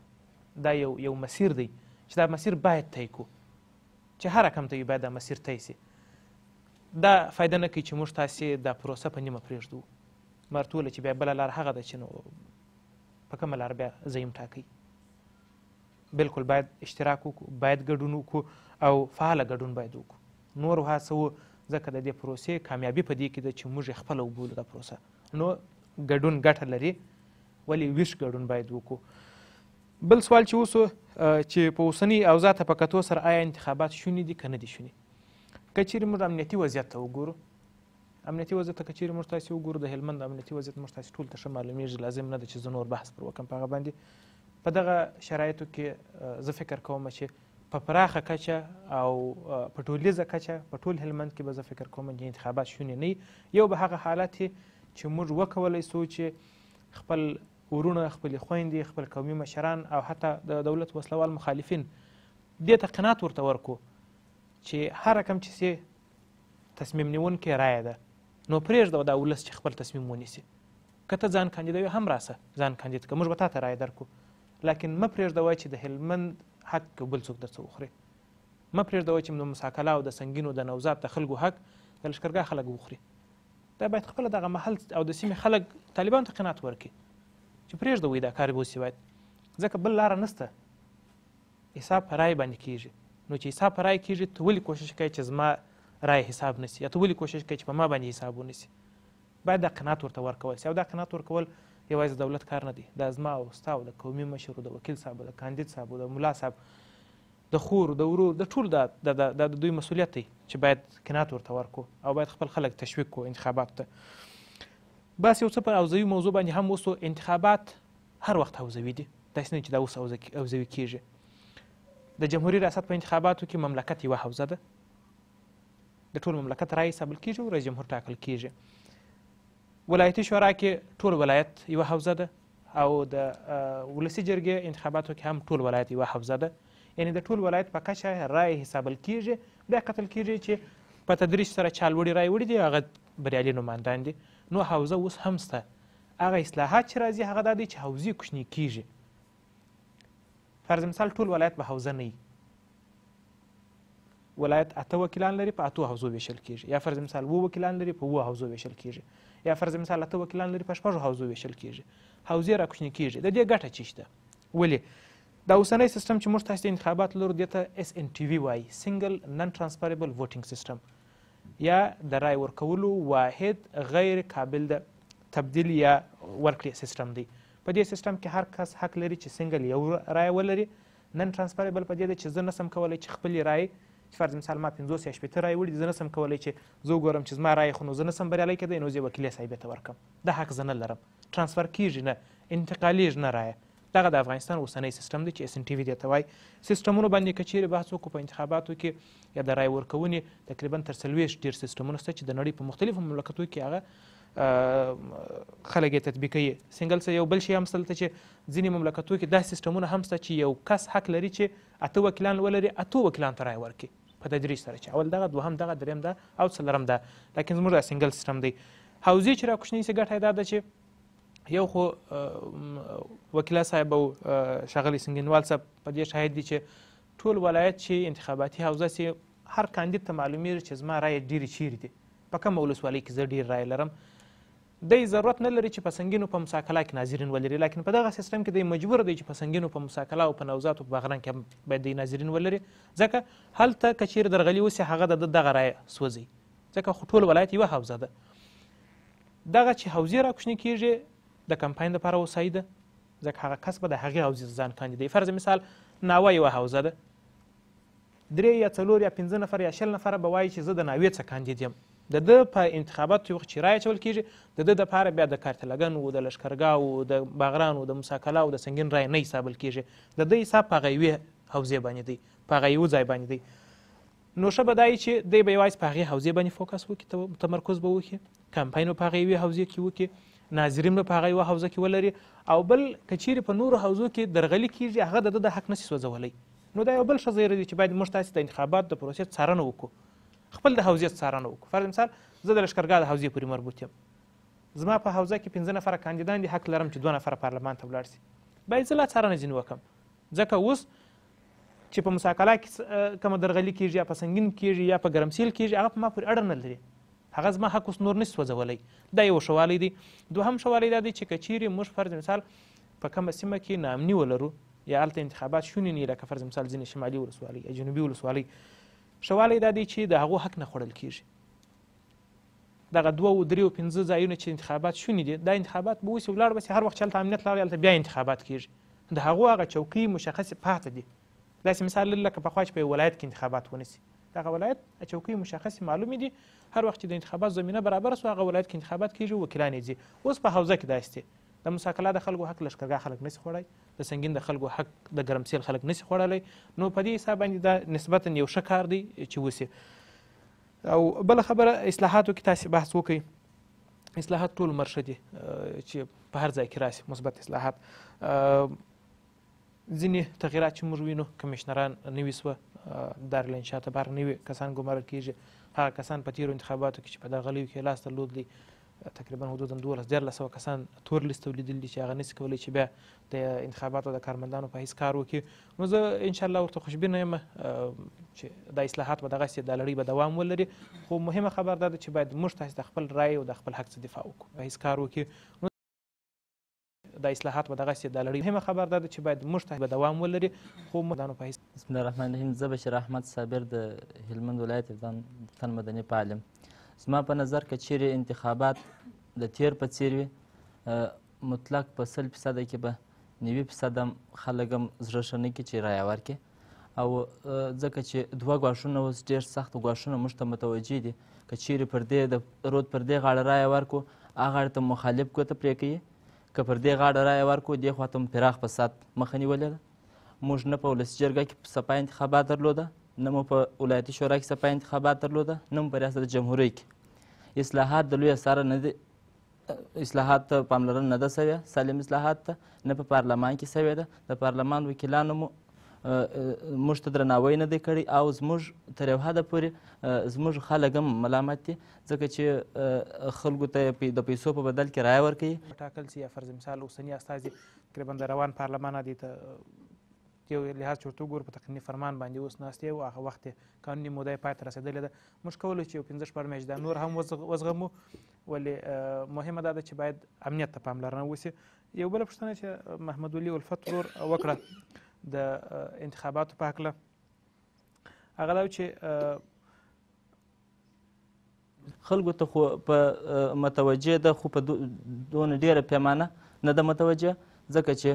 دا یو مسیر دی چې دا مسیر باید طی کړو، چې هر رقم ته باید دا مسیر طی سي. دا فایده نه کوي چې موږ تاسې دا پروسه په نیمه پرېږدو، مرتوله چې بیا بله لار هغه ده چې نو په کومه لار بیا زعیم ټاکئ. بالکل باید اشتراک وکړو، باید ګډون وکړو او فعاله ګډون باید وکړو. نور هڅوو ځکه د دې پروسې کامیابي په دې کې ده چې موږ یې خپله وبولو دا پروسه. نو ګډون ګټه لري، ولې ویش ګډون باید وکړو. بل سوال چې اوسو چې په اوسني اوضاع ته په کتو سره آیا انتخابات شوني دي که نه دي شوني؟ که چیرې موږ امنیتي وضعیت ته وګورو، امنیتي وضعیت ته که چیرې موږ تاسې وګورو، د هلمند امنیتي وضعیت موږ تاسې ټول ته ښه معلومیږي، لازم نه ده چې زه نور بحث پر وکړم په هغه باندې. په دغه شرایطو کې زه فکر کوم چې په پراخه کچه او په ټولیزه کچه په ټول هلمند کې به زه فکر کوم چې انتخابات شوني نه وي. یو به هغه حالت چې موږ وکولی سو چې خپل ورونه، خپلې خویندې، خپل قومي مشران او حتی د دولت وسلوال مخالفین دې ته قناعت ورته ورکړو چې هر رقم چې سي تصمیم نیونکی رایه ده، نو پرېږده دا ولس چې خپل تصمیم ونیسي. که ته ځان کاندیدوي هم راسه، ځان کاندید که موږ به تا ته رایه درکړو، لکن مه پرېږدوه چې د هلمند حق بل څوک درڅه وخوري. مه پرېږدوه چې د مساکله او د سنګینو د نوزاد د خلکو حق د لښکرګاه خلک وخوري. دا باید خپله دغه محل او د سیمې خلک طالبانو ته قناعت ورکړي چې پرېږدوئ دا کار وسي باید، ځکه بل لاره نشته. حساب په رایې باندې کېږي، نو چې حساب په رایې کېږي ته ولې کوشش کوې چې زما رایې حساب نسي، یا ته ولې کوشش کوې چې په ما باندې حساب ونیسي؟ باید دا قناعت ورته ورکول سي. او دا قناعت ورکول یوازې د دولت کار نه دی، دا زما او ستا او د قومي مشرو، د وکیل صاحب، د کاندید صاحب، د ملا صاحب، د خور، د ورور، د ټول د دوی مسؤلیت دی چې باید قناعت ورته ورکړو او باید خپل خلک تشویق کړو انتخاباتو ته. بس یو څه په حوزوي موضوع باندې هم اوس انتخابات هر وخت حوزوي دي، داسې نه چې دا اوس حوزوي کېږي. د جمهوري ریاست په انتخاباتو کې مملکت یوه حوزه ده، د ټول مملکت رایې حسابل کېږي او رئیس جمهور ټاکل کېږي. ولایتي شورا کې ټول ولایت یوه حوزه ده او د ولسي جرګې انتخاباتو کې هم ټول ولایت یوه حوزه ده. یعنې د ټول ولایت په کچه رایې حسابل کېږي، بیا کتل کېږي چې په تدریج سره چا لوړې رایې وړي دي هغه بریالي نمایندان دي. نو حوزه اوس هم شته. هغه اصلاحات چې راځي هغه دا دی چې حوزې کوچني کېږي. فرض مثال ټول ولایت به حوزه نه وي، ولایت 8 وکیلان لري، په 8 حوزو ویشل کېږي. یا فرض مثال 7 وکیلان لري، په 7 حوزو ویشل کېږي. یا فرض مثال 8 وکیلان لري، په 6 حوزو ویشل کېږي. حوزې را کوچني کېږي. د دې ګټه څه شته؟ ولې دا اوسنی سیستم چې موږ تاسو انتخابات لرو دې ته SNTV وایي، سنګل نن ترانسفربل ووټینګ سیستم، یا د رای ورکولو واحد غیر قابل د تبدیل یا ورکړې سیستم دی. په دې سیستم کې هر کس حق لري چې سنګل یو رای ولري. نن ترانسفربل په دې دی چې زه نسم کولی چې خپلې رای فرض مثال ما 50 یا 80 رای وړي، زه نسم کولی چې زه وګورم چې زما رای خو نو زه نسم بریالی کېدی، نو زه وکیلې صاحبې ته ورکړم. دا حق زه نه لرم. ترانسفر کېږي نه، انتقالیږي نه رایه. دغه د افغانستان اوسنی سیستم دی چې SNTV دې ته وایي. سیستمونو باندې که چیرې بحث وکړو په انتخاباتو کې یا د رای ورکونې تقریبا تر 40 ډېر سیستمونه شته چې د نړۍ په مختلفو مملکتو کې هغه خلک یې تطبیقوي. سنګل څه یو بل شی هم شته دلته چې ځینې مملکتو کې داسې سیستمونه هم شته چې یو کس حق لري چې 8 وکیلان ولري، 8 وکیلان ته رای ورکړي په تدریج سره، چې اول دغه، دوهم دغه، دریم ده او څلورم ده. لیکن زموږ دا سنګل سیستم دی. حوزې چې را کوچنۍ سي ګټه یې دا ده چې یو خو وکیله صاحب او ښاغلی سنګینوال صاحب په دې شاهد دي چې ټول ولایت چې انتخاباتي حوزه سي هر کاندید ته معلومیږي چې زما رایې ډېرې چیرې دي، په کومه ولسوالۍ کې زه ډېر رایې لرم. دی ضرورت نه لري چې په سنګینو په مساکله کې ناظرین ولري، لیکن په دغه سیستم کې دی مجبور دی چې په سنګینو په مساکله او په نوزات او په بغران کې باید دی ناظرین ولري، ځکه هلته که چیرې درغلي وسي هغه د دغه رایه سوځي، ځکه خو ټول ولایت یوه حوزه ده. دغه چې حوزې را کوچنۍ کېږي د کمپاین لپاره وسایي ده، ځکه هغه کس به د هغې حوزې ځان کاندیدوي. فرض مثال ناوه یوه حوزه ده، 3 یا 4 یا 5 نفر یا 20 نفره به وایي چې زه د ناوې څخه کاندید یم. د ده په انتخاباتو وخت چې رایه اچول کېږي د ده دپاره بیا د کارتلګنو، د لښکرګاو، د باغرانو، د مساکله او د سنګین رایه نه حسابل کېږي. د ده حساب په هغه یوې حوزې باندې دی، په هغه یو ځای باندې دی. نو ښه به دا وي چې دی به یوازې په هغې حوزې باندې فوکس وکړي، تمرکز به وکړي، کمپاین به په هغه یوې حوزې کې وکړي، ناظرین به په هغه یوه حوزه کې ولري. او بل که چیرې په نورو حوزو کې درغلي کېږي هغه د ده د حق نشي سوځولی. نو دا یو بل ښه ځای دی چې باید موږ تاسې د انتخاباتو د پروسې څارنه وکړو، خپل د حوزې څارنه وکړو. فرض مثال زه د لښکرګاه د حوزې پورې مربوط یم، زما په حوزه کې 15 نفره کاندیدان دي، حق لرم چې 2 نفره پارلمان ته ولاړ شي. باید زه لا څارنه ځینې وکړم، ځکه اوس چې په مساکله کې کومه درغلي کېږي یا په سنګین کېږي یا په ګرمسیل کېږي هغه په ما پورې اړه نه لري، هغه زما حق اوس نور نشي سوځولی. دا یو ښه والی دی. دوهم ښه والی دا دی چې که چیرې موږ فرض مثال په کومه سیمه کې ناامني ولرو یا هلته انتخابات شونې نه وي، لکه فرض مثال ځینې شمالي ولسوالۍ یا جنوبي ولسوالۍ، ښه والی دا دی چې د هغو حق نه خوړل کېږي. دغه 2 3 5 ځایونه چې انتخابات شونې دي، دا انتخابات به وسي ولاړ بسي، هر وخت چې هلته امنیت لاړی هلته بیا انتخابات کېږي. د هغو هغه چوکۍ مشخصې پاتې دي. داسې مثال لکه پخوا چې په یو ولایت کې انتخابات ونیسي، دغه ولایت چوکۍ مشخصې معلومې دي، هر وخت چې د انتخابات زمینه برابره سو هغه ولایت کې انتخابات کېږي، وکیلان یې ځي. اوس په حوزه کې داسې دی، د مساکله د خلکو حق لښکرګاه خلک نشي خوړی، د سنګین د خلکو حق د ګرمسیل خلک نشي خوړلی. نو په دې حساب باندې دا نسبتا یو ښه کار دی چې وسي. او بله خبره اصلاحاتو کې تاسې بحث وکړئ. اصلاحات ټول مرشه دي چې په هر ځای کې راسي، مثبت اصلاحات. ځینې تغییرات چې موږ وینو، کمیشنران نوي سوه، دارالانشا ته بهر نوي کسان ګمارل کېږي. هغه کسان په تېرو انتخاباتو کې چې په درغلیو کې لاس درلود دي، تقریبا حدودا 1200 کسان تور لیست تولیدل دي چې هغه نشي کولی چې بیا د انتخاباتو د کارمندانو په حیث کار وکړي. نو زه انشاءالله ورته خوشبینه یم چې دا اصلاحات به دغسې دا لړۍ به دوام ولري. خو مهمه خبر دا ده چې باید موږ تاسې د خپل رای او د خپل حق څخه دفاع وکړو، په حیث کار وکړي. دا اصلاحات به دغسې دا لړۍ مهمه خبر دا ده چې باید موږ تاسې به دوام ولري. خو مدانو په حیث بسم الله الرحمن الرحیم. زه بشیر احمد صابر د هلمند ولایت تن مدني فعال یم. زما په نظر که چیرې انتخابات د تیر په څیر وي، مطلق په 100% کې به 90% هم خلک هم زړه ښه نه کړي چې رایه ورکړي. او ځکه چې 2 ګواښونه اوس ډېر سخت ګواښونه موږ ته متوجه دي. که چیرې پر دې د رود پر دې غاړه رایه ورکړو، هغه اړ ته مخالف ګوته پرې کوي که پر دې غاړه رایه ورکړو دې خوا ته مو پراخ فساد مخه نیولې ده. موږ نه په ولسي جرګه کې سپا انتخابات درلوده، نه مو په ولایتي شورا کې سپا انتخابات درلوده، نه مو په ریاست جمهوریه کې. اصلاحات د لویه سره نه دي، اصلاحات ته پاملرنه نه ده سوې، سالم اصلاحات ته نه په پارلمان کې سوې ده. د پارلمان وکیلانو مو موږ ته درناوی نه دی کړی او زموږ تر یو حده پورې زموږ خلک هم ملامت دي ځکه چې خلکو ته د پیسو په بدل کې رایه ورکوي. ټاکل سي یا فرض مثال اوسني استازي تقریبا د روان پارلمان دي ته یو لحاظ چې ورته وګورو په تقنیني فرمان باندې اوس ناست یې او هغه وخت یې قانوني موده یې پای ته رسېدلې ده. موږ کولی چې یو 15 میاشتې دا نور هم وزغمو، ولې مهمه دا ده چې باید امنیت ته پاملرنه وسي. یو بله پوښتنه چې محمد ولي الفت ورور وکړه د انتخاباتو په هکله هغه دا چې خلکو ته خو په متوجه ده خو په دونه ډېره پیمانه نه ده متوجه ځکه چې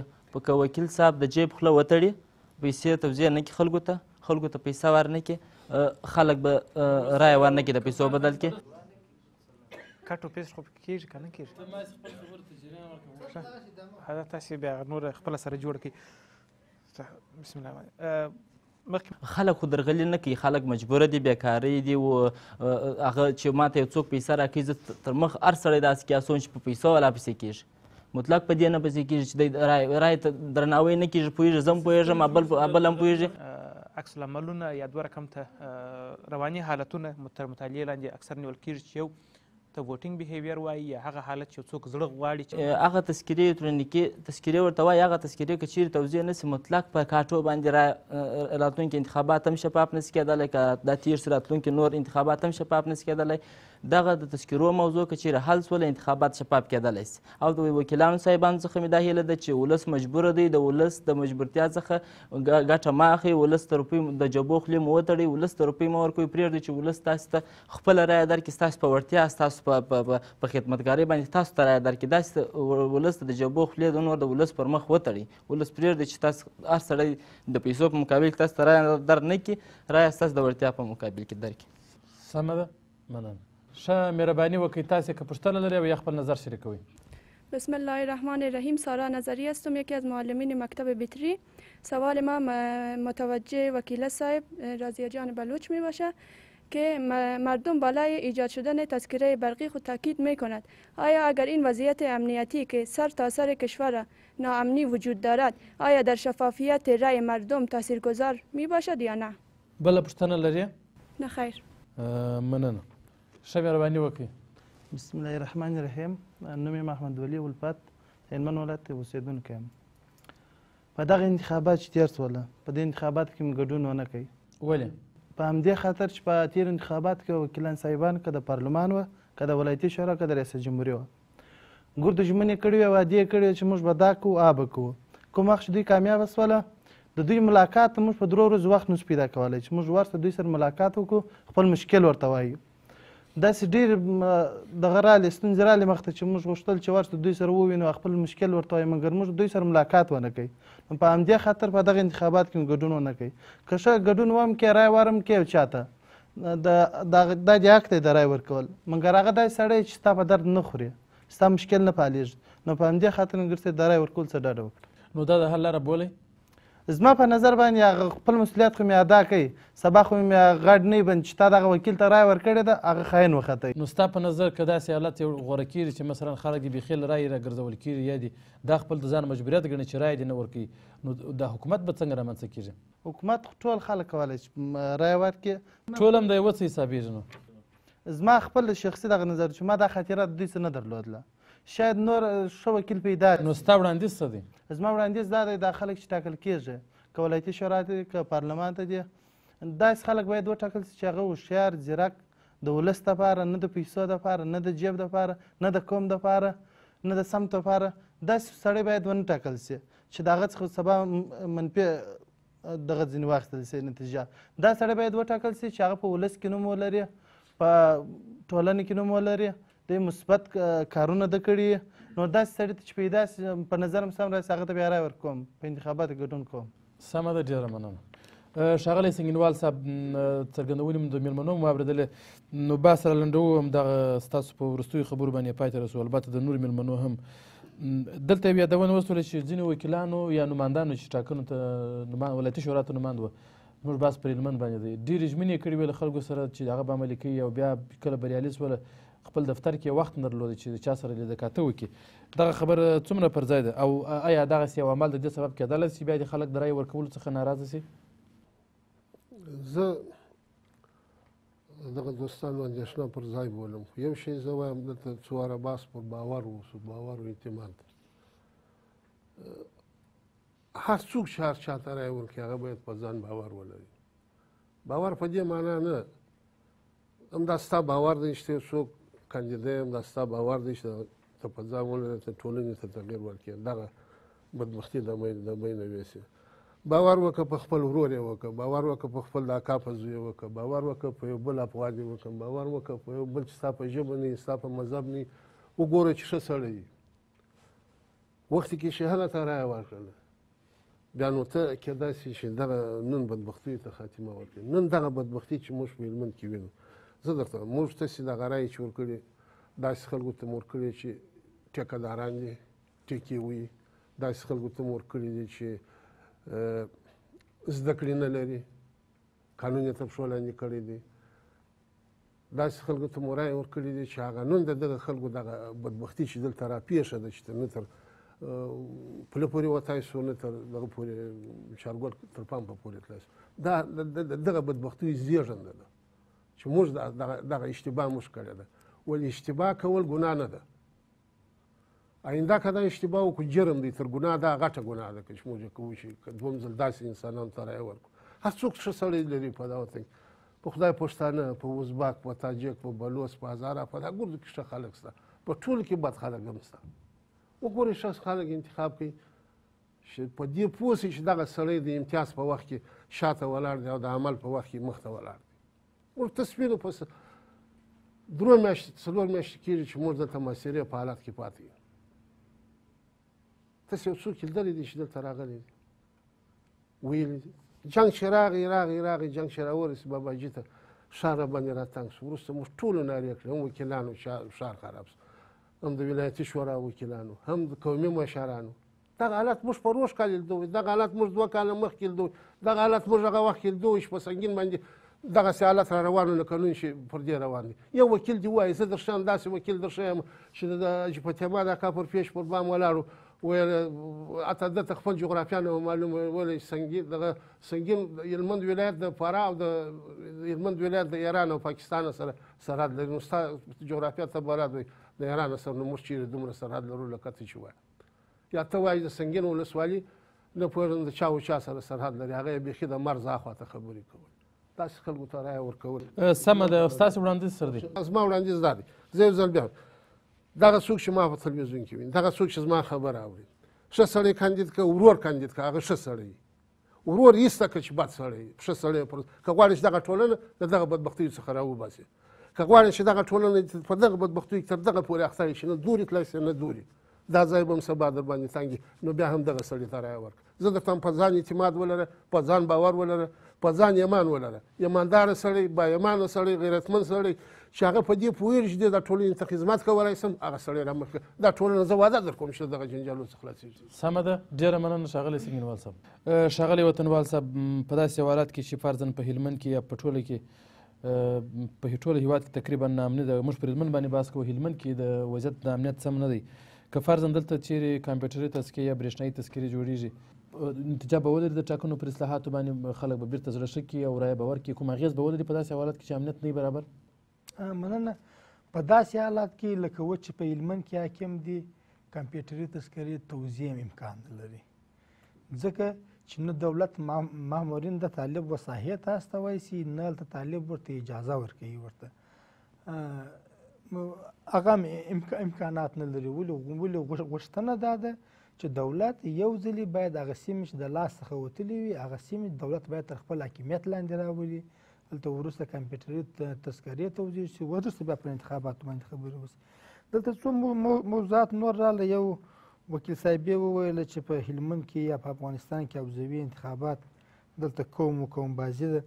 که وکیل صاحب د جیب خوله وتړي پیسې توزیع نه کړي خلکو ته پیسه ورنه کړي خلک به رایه ورنه کړي د پیسو بدل کې. کټ او پیسټ خو کېږي که نه کېږي؟ تاسې بیا نور خپله سره جوړ کړئ. بسم الله خلک خو درغلي نه کوي، خلک مجبوره دي، بیکارۍ دي و هغه چې ماته یو څوک پیسه راکوي زه تر مخ هر سړی داسې کې اصون چې په پیسو والا پسې کېږي، مطلق په دې نه پسې کېږي چې دی رایې ته درناوی نه کېږي. پوهېږي زه هم پوهېږم بل هم پوهېږي. عکس العملونه یا دوه رقم ته رواني حالتونه تر مطالعې لاندې اکثر نیول کېږي چې یو ته ووټینګ بیهیویر وایي یا هغه حالت چې څوک زړه غواړي چې هغه تذکرې الکترونیکي تذکرې ورته وایي. هغه تذکرې که چیرې توزیع نه سي مطلق په کاټو باندې راتلونکي انتخابات هم شفاف نه سي کېدلی، که دا تېر سي راتلونکي نور انتخابات هم شفاف نه سي کېدلی. دغه د تذکرو موضوع که چیرې حل سوله انتخابات شفاف کېدلی سي. او د وکیلانو صاحبانو څخه مې دا هیله ده چې ولس مجبوره دی، د ولس د مجبورتیا څخه ګټه مه اخلئ، ولس ته روپۍ د جبو خولې مو وتړئ، ولس ته روپۍ مه ورکوئ، پرېږدئ چې ولس تاسو ته خپله رایه درکړي، ستاسو په وړتیا ستاسو په خدمتګارۍ باندې تاسو ته رایه درکړي. داسې ولس ته د جبو خولې د نور د ولس پر مخ وتړئ، ولس پرېږدئ چې تاسو هر سړی د پیسو په مقابل کې تاسو ته رایه در نه کړي، رایه ستاسو د وړتیا په مقابل کې درکړي. سمه ده، مننه. ښه مهرباني وکړئ تاسې که پوښتنه لرئ او یا خپل نظر شریکوئ. بسم الله الرحمن الرحیم. سارا نظری هستم، یکی از معلمین مکتب بیتری. سوال ما متوجه وکیل صاحب رضیه جان بلوچ می باشه که مردم بالای ایجاد شدن تذکره برقی خود تاکید می کند. آیا اگر این وضعیت امنیتی که سر تا سر کشور ناامنی وجود دارد آیا در شفافیت رای مردم تاثیرگذار می باشد یا نه؟ بله پوښتنه لرئ؟ نه خیر. مننه. ښه مهرباني وکړئ. بسم الله الرحمن الرحیم. نوم یې محمد ولي الفت، هلمند ولایت اوسېدونکی یم. په دغه انتخابات چې تېر سوله په دې انتخاباتو کې مې ګډون ونه کوي. ولې؟ په همدې خاطر چې په تېرو انتخاباتو کې وکیلان صاحبان که د پارلمان وه که د ولایتي شورا که د ریاست جمهوري وه ګردو ژمنې کړې وې، وعدې یې کړې چې موږ به دا کوو به کوو. کوم وخت چې دوی کامیابه سوله د دوی ملاقات موږ په 3 ورځو وخت نشو پیدا کولی چې موږ ورته دوی سره ملاقات وکړو، خپل مشکل ورته وایو. داسې ډېر دغه رالې ستونزې رالې مخته چې موږ غوښتل چې ورته دوی سره ووینو، خپل مشکل ورته وایو، مګر موږ دوی سره ملاقات ونه کوي. نو په همدې خاطر په دغه انتخابات کې ګډون ونه کوي. که ښه ګډون وم کې رایه ورم کې یو چاته دا د حق دی د رایې ورکول، مګر هغه داسې سړی چې ستا په درد نه خوري، ستا مشکل نه پالېږي. نو په همدې خاطر نګر صاحب د رایې ورکول څه ډډه وکړه. نو دا د حل لاره بولئ؟ زما په نظر باندې هغه خپل مسؤلیت خو مې ادا کوي، سبا خو مې غاډ نه بند چې تا دغه وکیل ته رایه ورکړې ده هغه خاین وختوي. نو ستا په نظر که داسې حالت یو غوره کېږي چې مثلا خلک دې بیخي له رایې راګرځول کېږي یا دې دا خپل د ځان مجبوریت ګڼي چې رایه دې نه ورکوي، نو دا حکومت به څنګه رامنځته کېږي؟ حکومت خو ټول خلک کولی چې رایه ورکړي، ټول هم د یوه څه حسابېږي. نو زما خپل شخصي دغه نظر چې ما دا خاطره د دوی څه نه درلودله، شاید نور ښه وکیل پیدا. نو ستا وړاندیز څه دی؟ زما وړاندیز دا دی دا خلک چې ټاکل کېږي که ولایتي شورا ته دي که پارلمان ته دي، داسې خلک باید وټاکل شي چې هغه هوښیار ځیرک د ولس دپاره، نه د پیسو دپاره، نه د جیب دپاره، نه د قوم دپاره، نه د سمت دپاره، داسې سړی باید ونه ټاکل شي چې د هغه څخه سبا منفي دغه ځینې واخیستل شي نتیجه. دا سړی باید وټاکل شي چې هغه په ولس کې نوم ولري، په ټولنه کې نوم ولري، د مثبت کارونه ده کړي. نو داسې سړي ته چې پیدا شي په نظر م سم راسي هغه ته بیا رایه ورکوم، په انتخاباتو ګډون کوم. سمه ده، ډېره مننه. ښاغلی سنګینوال صاحب څرګندونې مو د مېلمنو مو اورېدلې نو بحث سره لنډوو همدغه ستاسو په وروستیو خبرو باندې پای ته رسو البته د نورو مېلمنو هم دلته یو یادونه وسوله چې ځینې وکیلانو یا نمایندانو چې ټاکنو ته ولایتي شورا ته نماند وه زموږ بحث پر هلمند باندې دی ډېرې ژمنې یې کړې وې له خلکو سره چې هغه به عملي کوي او بیا کله بریالي سوله خپل دفتر کې وخت نه درلوده چې د چا سره لیده کاته وکړي دغه خبره څومره پر ځای ده او آیا دغسې یو عمل د دې سبب کېدلی شي بیا د خلک د رایې ورکولو څخه ناراضه شي زه دغه دوستانو اندېښنه پر ځای بولم خو یو شی زه وایم دلته څو واره بحث پر باور وسو باور او اعتماد هر څوک چې هر چا ته رایې ورکړي هغه باید په ځان باور ولري باور په دې معنا نه همدا ستا باور دی چې ته څوک کاندیدا یې همدا ستا باور دی چې ته په ځان ولرې ته ټولنې ته تغیر ورکړې دغه بدبختي د بینه یوسي باور وکړه په خپل ورور یې وکړه باور وکړه په خپل د اکا په زوی یې وکړه باور وکړه په یو بل افغان یې وکړه باور وکړه په یو بل چې ستا په ژبه نه وي ستا په مذهب نه وي وګوره چې ښه سړی وي وخت کې چې هغه ته رایه ورکړله بیا نو ته کېدای شي چې دغه نن بدبختیو ته خاتمه ورکړي نن دغه بدبختي چې موږ په هلمند کې وینو زه درته موږ تاسې دغه رایې چې ورکړې داسې خلکو ته مو ورکړې چې ټیکهداران دي ټیکې وي داسې خلکو ته مو ورکړي دي چې زده کړې نه لري قانون یې تر پښو لاندې کړی دی داسې خلکو ته مو رایې ورکړي دي چې هغه نن د دغه خلکو دغه بدبختي چې دلته راپېښه ده چې نه تر پله پورې وتای سو نه تر دغه پورې چارګل تر پامپه پورې تلای سو دا دغه بدبختیو زېږنده ده چې موږ دغه اشتباه موږ کړې ده ولې اشتباه کول ګناه نه ده آینده که دا اشتباه وکړو جرم دی تر ګناه دا غټه ګناه ده که چې موږ کوو چې دوم ځل داسې انسانانو ته رایه ورکړو هر څوک ښه سړی لري په دا وطن په خدای پښتانه په ازبک په تاجک په بلوچ په هزاره په دا ګردو کې ښه خلک شته په ټولو کې بد خلک هم شته وګورئ ښه خلک انتخاب کوي چې په دې پوه شي چې دغه سړی د امتیاز په وخت کې شاته ولاړ دی او د عمل په وخت کې مخته ولاړ دی موږ تصویرو په 3 میاشتې 4 میاشتې کېږي چې موږ دلته مسیرې په حالت کې پاتې یو تاسې یو څوک لیدلی دی چې دلته راغلی دی ویلي دي جنګ چې راغی جنګ چې راورسېد باباجي ته ښار راباندې راتنګ شو وروسته موږ ټولو نارې کړې هم وکیلانو ښار خراب شو هم د ولایتي شورا وکیلانو هم د قومي مشرانو دغه حالت موږ په روژ کال لیدو دغه حالت موږ 2 کاله مخکې لیدو دغه حالت موږ هغه وخت کې لیدو چې په سنګین باندې دغسې حالت را روان لکه نن چې پر دې روان دی یو وکیل دې وایي زه در ښیم داسې وکیل در ښیم چې د حجپتیما د اکا پر پیش پر بام ولاړو ویل حتی دته خپل جغرافیا نه معلومه ویل سنګین هلمند ولایت د فراه او د هلمند ولایت د ایران او پاکستان سره سرحد لري نو ستا جغرافیا ته بلد وي د ایران سره نو موږ چیرې دومره سرحد لرو لکه ته چې وایې یا ته وایي د سنګین ولسوالي نه پوهېږم د چا و چا سره سرحد لري هغه یې بیخي د مرز اخوا ته خبرې کول داسې خلکو ته رایه ورکول سمه ده ستاسې وړاندیز سره دی زما وړاندیز دا دی زه یو ځل بیا دغه څوک چې ما په تلویزیون کې ویني دغه څوک چې زما خبره اوري ښه سړی کاندید که ورور کاندید که هغه ښه سړی ورور ایسته که چې بد سړی ښه سړی که غواړې چې دغه ټولنه د دغه بدبختیو څخه راوباسي که غواړې چې دغه ټولنه په دغه بدبختیو کې تر دغه پورې اخته شي نه دوري تللی شي نه دوري دا ځای به هم سبا در باندې تنګي نو بیا هم دغه سړي ته رایه ورکړه زه درته په ځان اعتماد ولره په ځان باور ولره په ځان ایمان ولره ایمانداره سړی با ایمانه سړی غیرتمند سړی چې هغه په دې پوهېږي چې دا ټولنې ته خدمت کولی شم هغه سړی رامخکې دا ټولنه زه وعده در کوم چې دغه جنجالو څخه خلاصېږي سمه ده ډېره مننه ښاغلی سنګینوال صاحب ښاغلی وطنوال صاحب په داسې حالات کې چې فرضاً په هلمند کې یا په ټوله کې په ټوله هېواد کې تقریبا ناامني ده موږ پر هلمند باندې بحث کوو هلمند کې د وضعیت د امنیت سم نه دی که فرضاً دلته چیرې کمپیوټري تذکرې یا برېښنایي تذکرې جوړېږي نتیجه به ولري د ټاکنو پر اصلاحاتو باندې خلک به بیرته زړه ښه کړي او رایه به ورکړي کوم اغېز به ولري په داسې حالات کې چې امنیت نه وي برابر مننه په داسې حالات کې لکه و چې په هلمند کې حاکم دي کمپیوټري تذکرې توزیع امکان نه لري ځکه چې نه دولت مامورین د طالب وصاحیه ته استوای شي نه هلته طالب ورته اجازه ورکوي ورته هغه امکانات نه لري ولې غوښتنه دا ده چې دولت یو ځلې باید هغه سیمې چې د لاس څخه وتلې وي هغه سیمې دولت باید تر خپل حاکمیت لاندې راولي دلته وروسته کمپیوټري تذکرې توزیع شي وروسته بیا پر انتخاباتو باندې خبرې وشي دلته څو موضوعات نور راغله یو وکیل صاحب یې وویل چې په هلمند کې یا په افغانستان کې حوزوي انتخابات دلته کوم بازي ده.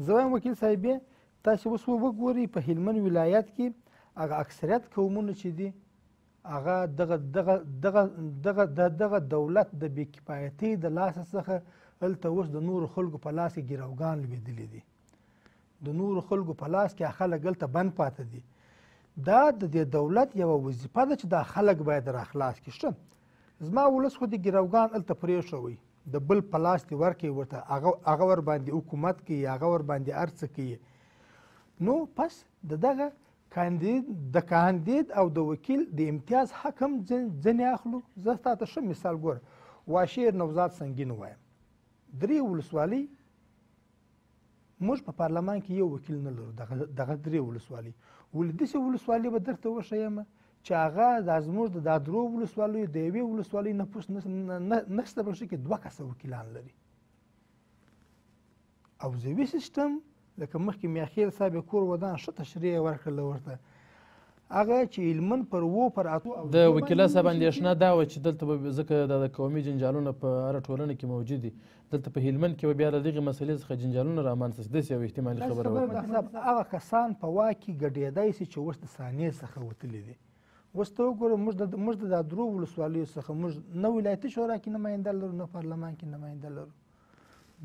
زه وایم وکیل صاحبې تاسې اوس وګورئ په هلمند ولایت کې هغه اکثریت قومونه چې دي هغه دغه دولت د بې کفایتۍ د لاسه څخه هلته اوس د نورو خلکو په لاس کې ګیروګان لوېدلي دي. د نورو خلکو په لاس کې خلک هلته بند پاته دي. دا د دې دولت یوه وظیفه ده چې دا خلک باید راخلاص کړي. ښه زما ولس خو د ګیروګان هلته پرېښوئ د بل په لاس دې ورکړئ ورته هغه ورباندې حکومت کوي هغه ورباندې هر څه کوي. نو پس د دغه کاندید او د وکیل د امتیاز حق هم ځنې اخلو. زه تا ته ښه مثال ګوره واشیر نوزاد سنګین وایم 3 ولسوالۍ موږ په پارلمان کې یو وکیل نه لرو دغه 3 ولسوالۍ ولې داسې ولسوالۍ به درته وښیم چې هغه دا زموږ د 3 ولسوالیو د یوې ولسوالۍ نفوس نشته بلکې کې 2 کسه وکیلان لري. حوزوي سیستم لکه مخکې میاخیل صاحب کور ودان ښه تشریح یې ورکړله ورته هغه چې هلمند پر 8 د وکیله صاحب اندېښنه دا وه چې دلته به ځکه د قومي جنجالونه په هره ټولنه کې موجود دي دلته په هلمند کې به بیا له دغې مسلې څخه جنجالونه رامنځته شي. داسې یوه احتمالي خبره وکړه. هغه کسان په واک کې ګډېدی شي چې اوس د ثانیې څخه وتلي دي. اوس ته وګوره موږ د 3 ولسوالیو څخه موږ نه ولایتي شورا کې نماینده لرو نه پارلمان کې نماینده لرو.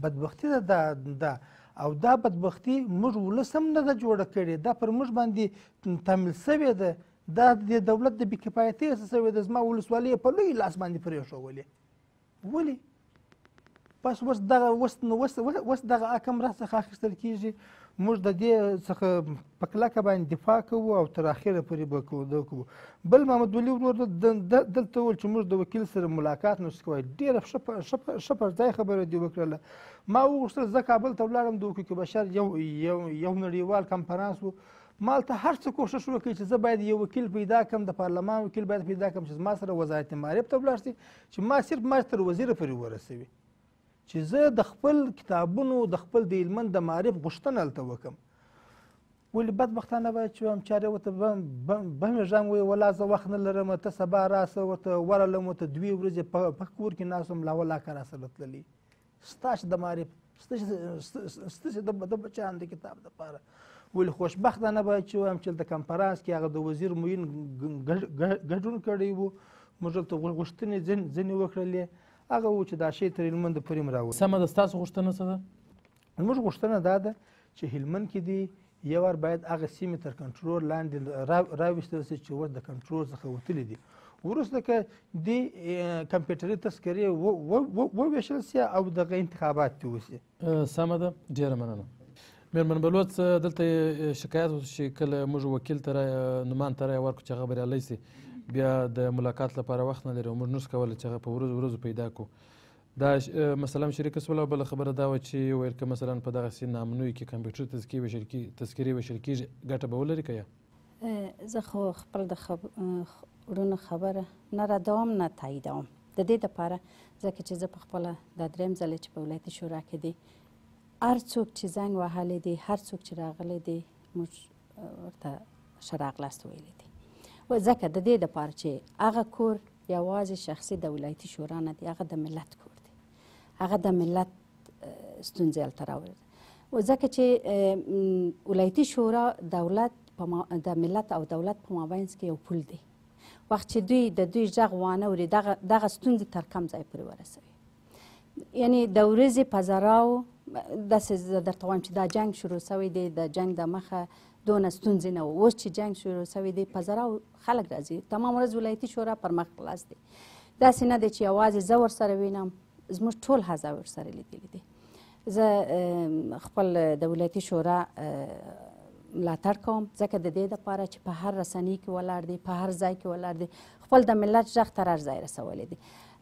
بدبختي ده او دا بدبختي موږ ولس هم نه ده جوړه کړې دا پر موږ باندې تحمیل شوې ده. دا د دولت د بې کفایتۍ څه شوې ده. زما ولسوالۍ په لوی لاس باندې پرېښولې. ولې بس اوس دغه حکم راڅخه اخیستل کېږي. موږ د دې څخه په کلکه باندې دفاع کوو او تر اخره پورې به کوو. بل محمد ولي ورور دلته وویل چې موږ د وکیل سره ملاقات نشو کوی. ډېره ښه پر ځای خبره دې وکړله. ما وغوښتل زه کابل ته ولاړم د حقوق بشر یو نړیوال کنفرانس و. ما هلته هر څه کوښښ وکړ چې زه باید یو وکیل پیدا کړم د پارلمان وکیل باید پیدا کړم چې زما سره وزارت معارف ته ولاړ شي چې ما صرف تر وزیره پورې ورسوي چې زه د خپل کتابونو د خپل د هلمند د معارف غوښتنه هلته وکړم. ولې بدبختانه باید چې وایم چارې ورته بهمېږم وایي ولا زه وخت نه لرم ته سبا راسه ورته ورغلم ورته 2 ورځې په کور کې ناست وم لا ولاکه راسره تللي ستاسې د معارف ستاسې د بچیانو د کتاب دپاره. ولې خوشبختانه باید چې وایم چې د کنفرانس کې هغه د وزیر معین ګډون کړی و. موږ هلته غوښتنې ځینې وکړلې هغه و چې دا شی تر هلمند پورې م راوړي. سمه ده ستاسو غوښتنه څه ده؟ زموږ غوښتنه دا ده چې هلمند کې دي یو وار باید هغه سیمې تر کنټرول لاندې راویستل شي چې اوس د کنټرول څخه وتلي دي. وروسته که د کمپیوټري تذکرې وویشل شي او دغه انتخابات دې وشي. سمه ده ډېره مننه. میرمن بلوڅ دلته شکایت وشو چې کله موږ وکیل ته نومان ته رایه ورکړو چې هغه بریالی شي بیا د ملاقات لپاره وخت نه لري او موږ نشو کولی چې هغه په ورځو پیدا کړو. دا مثلا شریکه شوله او بله خبره دا وه چې ویل که مثلا په دغسې نامنویو کې کمپیوټر تذکرې ویشل کېږي ګټه به ولري که یا؟ زه خو خپل د وروڼو خبره نه ردوم نه تاییدوم د دې دپاره ځکه چې زه په خپله دا 3م ځل چې په ولایتي شورا کې دی هر څوک چې زنګ وهلی دی هر څوک چې راغلی دی موږ ورته ښه راغلاست ویلی دی. ځکه د دې دپاره چې هغه کور یوازې شخصي د ولایتي شورا نه دی هغه د ملت کور دی هغه د ملت ستونزې هلته راوړي. ځکه چې ولایتي شورا دولت د ملت او دولت په مابینځ کې یو پل دی. وخت چې دوی د دوی غږ وانه اوري دغه ستونزې تر کم ځای پورې ورسوي. یعنې د ورځې په زراو داسې زه درته وایم چې دا جنګ شروع سوی دی د جنګ د مخه دونه ستونزې نه و. اوس چې جنګ شروع سوی دی په زراو خلک راځي تمام ورځ ولایتي شورا پر مخ خلاص دی. داسې نه دی چې یوازې زه ورسره وینم زموږ ټول حزب ورسره لیدلی دی. زه خپل د ولایتي شورا ملاتړ کوم ځکه د دې دپاره چې په هر رسنۍ کې ولاړ دی په هر ځای کې ولاړ دی خپل د ملت غږ تر هر ځای رسولی دی.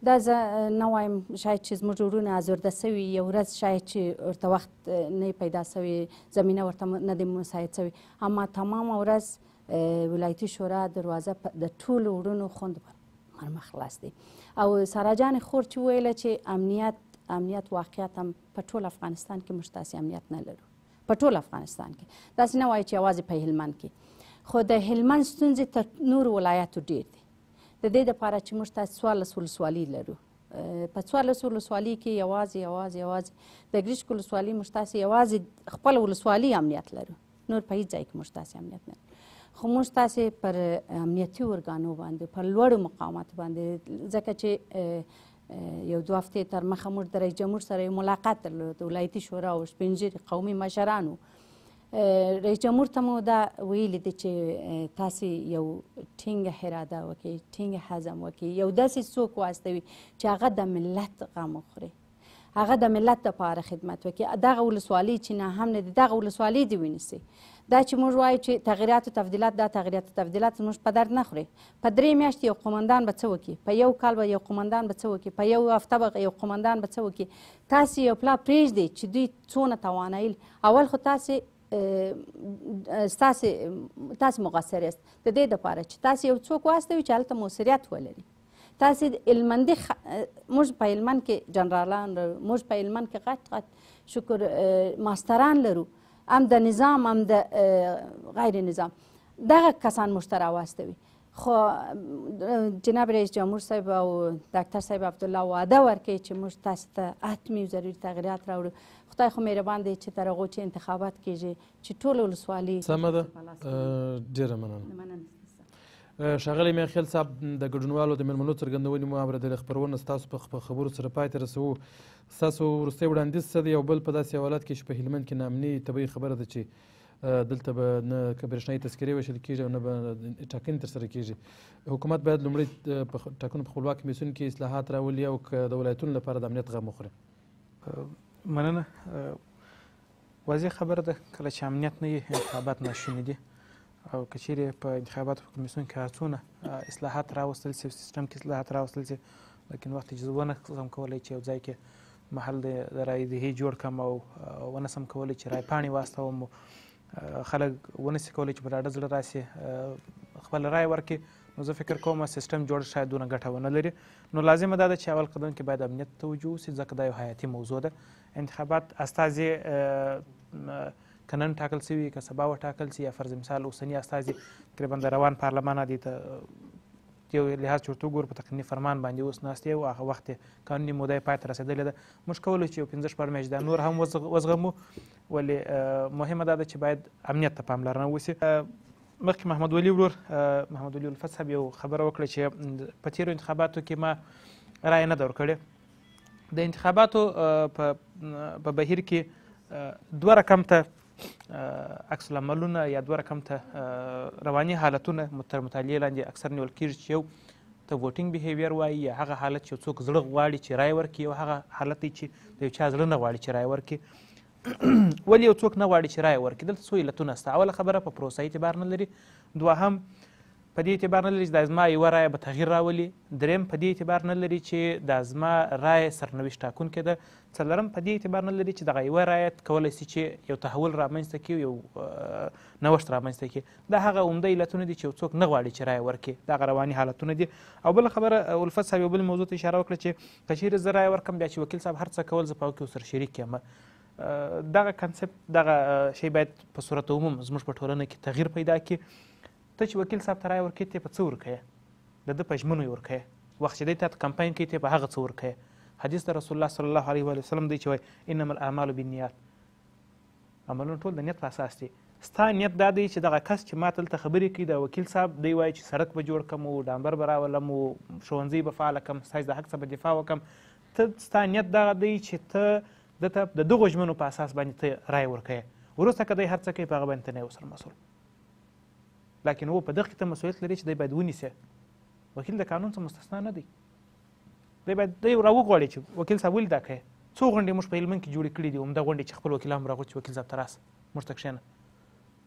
دا زه نه وایم شاید چې زموږ وروڼه ازرده سوي یو ورځ شاید چې ورته وخت نه پیدا سوي زمینه ورته نه دی مساعد سوي اما تمامه ورځ ولایتي شورا دروازه د ټولو وروڼو خوندو پر مخ خلاص دی. او ساره جان خور چې ویله چې امنیت واقعیت هم په ټول افغانستان کې موږ داسې امنیت نه لرو په ټول افغانستان کې داسې نه وایي چې یوازې په هلمند کې خو د هلمند ستونزې تر نورو ولایاتو ډېر دي. د دې دپاره چې موږ تاسې 14 ولسوالۍ لرو په 14 ولسوالۍ کې یوازې د ګرشک ولسوالۍ موږ تاسې یوازې خپل ولسوالۍ امنیت لرو، نور په هېڅ ځای کې موږ تاسې امنیت نه لرو. خو موږ تاسې پر امنیتي ارګانو باندې پر لوړو مقاماتو باندې، ځکه چې یو 2 هفتې تر مخه موږ د رئیس جمهور سره یو ملاقات درلود، د ولایتي شورا او سپین ږیري قومي مشرانو. رئیس جمهور ته مو دا ویلي دي چې تاسې یو ټینګه اراده وکړئ، ټینګه حزم وکړئ، یو داسې څوک واستوي چې هغه د ملت غم وخوري، هغه د ملت دپاره خدمت وکړي. دغه ولسوالۍ چې نه هم نه دي، دغه ولسوالۍ دې ونیسي. دا چې موږ وایو چې تغییرات او تبدیلات، دا تغییرات او تبدیلات زموږ په درد نه خوري. په 3 میاشتې یو قومندان به څه وکړي، په 1 کال به یو قومندان به څه وکړي، په 1 هفته به یو قومندان به څه وکړي. تاسې یو پلا پرېږدئ چې دوی څونه توانایل. اول خو تاسې مقصر یاست د دې دپاره چې تاسې یو څوک واستوي چې هلته مؤثریت ولري. تاسې هلمندي موږ په هلمند کې جنرالان لرو، موږ په هلمند کې غټ شکر ماستران لرو، هم د نظام هم د غیر نظام. دغه کسان موږ ته راواستوي. خو جناب رئیس جمهور صاحب او ډاکټر صاحب عبدالله وعده ورکوي چې موږ تاسو ته حتمي او ضروري تغییرات راوړو. خدای خو مهربان دی چې تر هغو چې انتخابات کېږي چې ټوله ولسوالي. سمه ده، ډېره مننه. ښاغلی میاخیل صاحب، د ګډونوالو د مېلمنو څرګندونې مو اورېدلې. خپرونه ستاسو په خبرو سره پای ته رسوو. ستاسو وروستی وړاندیز څه دی؟ یو بل په داسې حالات کې چې په هلمند کې ناامني طبیعي خبره ده چې دلته به نه برېښنایي تذکرې ویشل کېږي او نه به ټاکنې ترسره کېږي. حکومت باید لومړی په ټاکنو په خپلواک کمیسیون کې اصلاحات راولي او که د ولایتونو لپاره د امنیت غم وخوري. مننه. واضح خبره ده کله چې امنیت نه وي انتخابات ناشوني دي، او که چیرې په انتخاباتو په کمیسیون کې هر څونه اصلاحات راوستل شي، سیستم کې اصلاحات راوستل شي، لیکن وخت چې زه ونه سم کولی چې یو ځای کې محل د رایې دهي جوړ کړم او ونه سم کولی چې رایې پاڼې واستوم، خلک ونه سي کولی چې په ډاډه زړه راسي خپل رایې ورکړي، نو زه فکر کوم سیستم جوړ شاید دونه ګټه ونه لري. نو لازمه دا ده چې اول قدم کې باید امنیت ته توجه وسي، ځکه دا یو حیاتي موضوع ده. انتخابات استازي که نن ټاکل سوي که سبا وټاکل سي، یا فرض مثال اوسني استازي تقریبا د روان پارلمان دي ته یو لحاظ چې ورته وګورو په تقنیني فرمان باندې اوس ناست یې او هغه وخت یې قانوني موده یې پای ته رسېدلې ده. موږ کولی چې یو 15 میاشتې دا نور هم وزغمو، ولې مهمه دا ده چې باید امنیت ته پاملرنه وسي. مخکې محمد ولي ورور محمد ولي الفت صاحب یو خبره وکړه چې په تېرو انتخاباتو کې ما رایه نه ده ورکړې. د انتخاباتو په بهیر کې 2 رقم ته عکس العملونه یا 2 رقم ته رواني حالتونه تر مطالعې لاندې اکثر نیول کېږي چې یو ته ووټینګ بیهیویر وایي، یا هغه حالت چې څوک زړه غواړي چې رایه ورکړي، او هغه حالت دی چې د یو چا زړه نه غواړي چې رایه ورکړي. ولې یو څوک نه غواړي چې رایه ورکړي؟ دلته څو علتونه شته. اوله خبره په پروسه اعتبار نه لري، دوهم په دې اعتبار نه لري چې دا زما یوه رایه به تغییر راولي، دریم په دې اعتبار نه لري چې دا زما رایه سرنوشت ټاکونکې ده، څلورم په دې اعتبار نه لري چې دغه یوه رایه کولی شي چې یو تحول رامنځته کړي، یو نوښت رامنځته کړي. دا هغه عمده علتونه دي چې یو څوک نه غواړي چې رایه ورکړي، دغه رواني حالتونه دي. او بله خبره الفت صاحب یو بل موضوع ته اشاره وکړه چې که چیرې زه رایه ورکړم بیا چې وکیل صاحب هر څه کول زه په هغو کې ورسره شریک یم. دغه کنسپټ دغه شی باید په صورت عموم زموږ په ټولنه کې تغییر پیدا کړي. ته چې وکیل صاحب ته رایه ورکوې ته یې په څه ورکوې؟ د ده په ژمنو یې ورکوې. وخت چې دی تا ته کمپاین کوي ته یې په هغه څه ورکوې. حدیث د رسول الله صلی الله علیه وسلم دی چې وایي انما الاعمال بالنیات، عملونه ټول د نیت په اساس دي. ستا نیت دا دی چې دغه کس چې ما ته دلته خبرې کوي د وکیل صاحب دی وایي چې سړک به جوړ کړم او ډامبر به راولم او ښوونځی به فعاله کړم، ستاسې د حق څخه به دفاع وکړم. ته ستا نیت دغه دی چې ته دته د دغو ژمنو په اساس باندې ته رایه ورکوې. وروسته که دی هر څه کوي په هغه باندې ته نه یې ورسره مسؤل، لکن و په دغه کې ته مسؤلیت لري چې دی باید ونیسي. وکیل د قانون څخه مستثنا نه دی، دی باید دی راوغواړي چې وکیل صاحب ولې دا کوي. څو غونډې موږ په هلمند کې جوړې کړي دي، همدا غونډې چې خپل وکیلان هم راغوت چې وکیل صاحب ته راسه موږ ته کښېنه.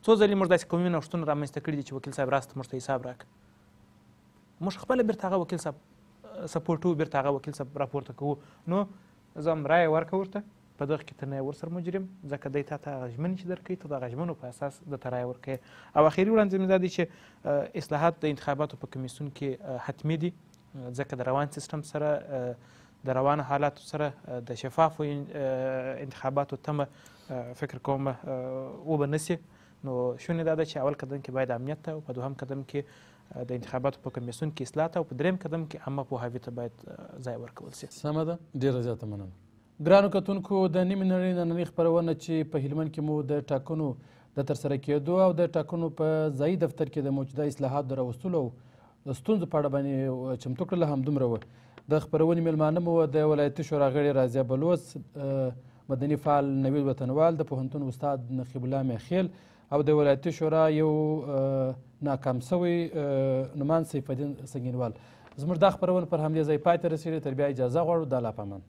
څو ځلې موږ داسې قومي نوښتونه رامنځته کړي دي چې وکیل صاحب راسته موږ ته حساب راکړه. موږ خپله بېرته هغه وکیل صاحب سپورټ وو، بېرته هغه وکیل صاحب راپورته کوو. نو زه هم رایه ورکړه ورته، په دغه کې ته نه یې ورسره مجرم، ځکه دی تا ته هغه ژمنې چې درکوي ته د هغه ژمنو په اساس درته رایه ورکوي. او اخري وړاندیز مې دا دی چې اصلاحات د انتخاباتو په کمیسیون کې حتمي دي، ځکه د روان سیستم سره د روانو حالاتو سره د شفافو انتخاباتو تمه فکر کوم وبه نسي. نو شونې دا ده چې اول قدم کې باید امنیت ته او په دوهم قدم کې د انتخاباتو په کمیسیون کې اصلاح ته او په دریم قدم کې عامه پوهاوي ته باید ځای ورکول شي. سمه ده، ډېره زیاته مننه. ګرانو کتونکو، د نیمې نړۍ نننۍ خپرونه چې په هلمند کې مو د ټاکنو د ترسره کېدو او د ټاکنو په ځایي دفتر کې د موجوده اصلاحاتو د راوستلو او ستونزو په اړه باندې چمتو کړله همدومره وه. د خپرونې میلمانه مو د ولایتي شورا غړي رازیه بلوڅ، مدني فعال نوید وطنوال، د پوهنتون استاد نقیب الله میخیل او د ولایتي شورا یو ناکام سوی نومان سیف الدین سنګینوال. زموږ دا خپرونه پر همدې ځای پای ته رسېږي. تر بیا اجازه غواړو. د الله په امان.